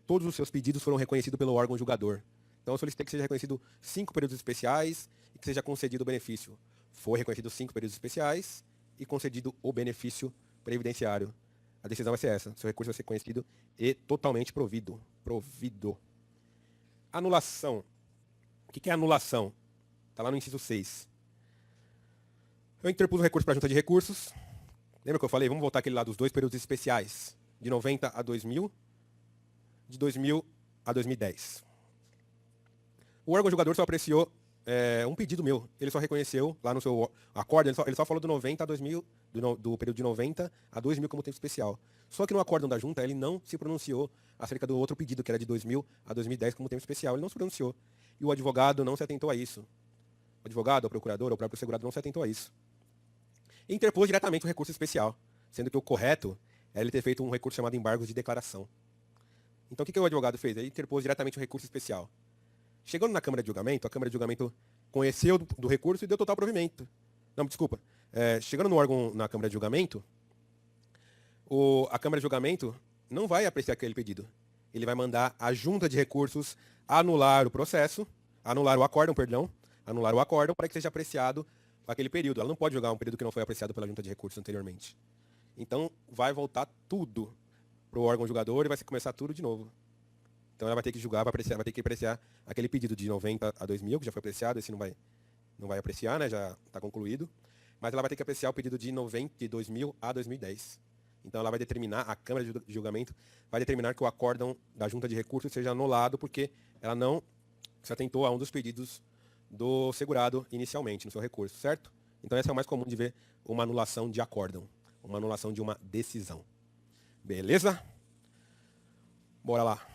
todos os seus pedidos foram reconhecidos pelo órgão julgador. Então, eu solicitei que seja reconhecido 5 períodos especiais e que seja concedido o benefício. Foi reconhecido 5 períodos especiais e concedido o benefício previdenciário. A decisão vai ser essa. Seu recurso vai ser conhecido e totalmente provido. Anulação. O que é anulação? Está lá no inciso 6. Eu interpus um recurso para a junta de recursos. Lembra que eu falei? Vamos voltar aquele lá dos 2 períodos especiais. De 90 a 2000. De 2000 a 2010. O órgão julgador só apreciou um pedido meu. Ele só reconheceu lá no seu acórdão, ele só falou do 90 a 2000, do período de 90 a 2000 como tempo especial. Só que no acórdão da junta ele não se pronunciou acerca do outro pedido, que era de 2000 a 2010 como tempo especial. Ele não se pronunciou. E o advogado não se atentou a isso. O advogado, o procurador, o próprio segurado não se atentou a isso. E interpôs diretamente o recurso especial, sendo que o correto é ele ter feito um recurso chamado embargos de declaração. Então o que o advogado fez? Ele interpôs diretamente o recurso especial. Chegando na Câmara de Julgamento, a Câmara de Julgamento conheceu do recurso e deu total provimento. Não, desculpa. Chegando no órgão na Câmara de Julgamento, a Câmara de Julgamento não vai apreciar aquele pedido. Ele vai mandar a Junta de Recursos anular o processo, anular o acórdão para que seja apreciado aquele período. Ela não pode julgar um período que não foi apreciado pela Junta de Recursos anteriormente. Então vai voltar tudo para o órgão julgador e vai começar tudo de novo. Então ela vai ter que julgar, vai ter que apreciar aquele pedido de 90 a 2000, que já foi apreciado, esse não vai apreciar, né? Já está concluído. Mas ela vai ter que apreciar o pedido de 2000 a 2010. Então ela vai determinar, a Câmara de Julgamento vai determinar que o acórdão da Junta de Recursos seja anulado porque ela não se atentou a um dos pedidos do segurado inicialmente no seu recurso, certo? Então esse é o mais comum de ver uma anulação de acórdão, uma anulação de uma decisão. Beleza? Bora lá.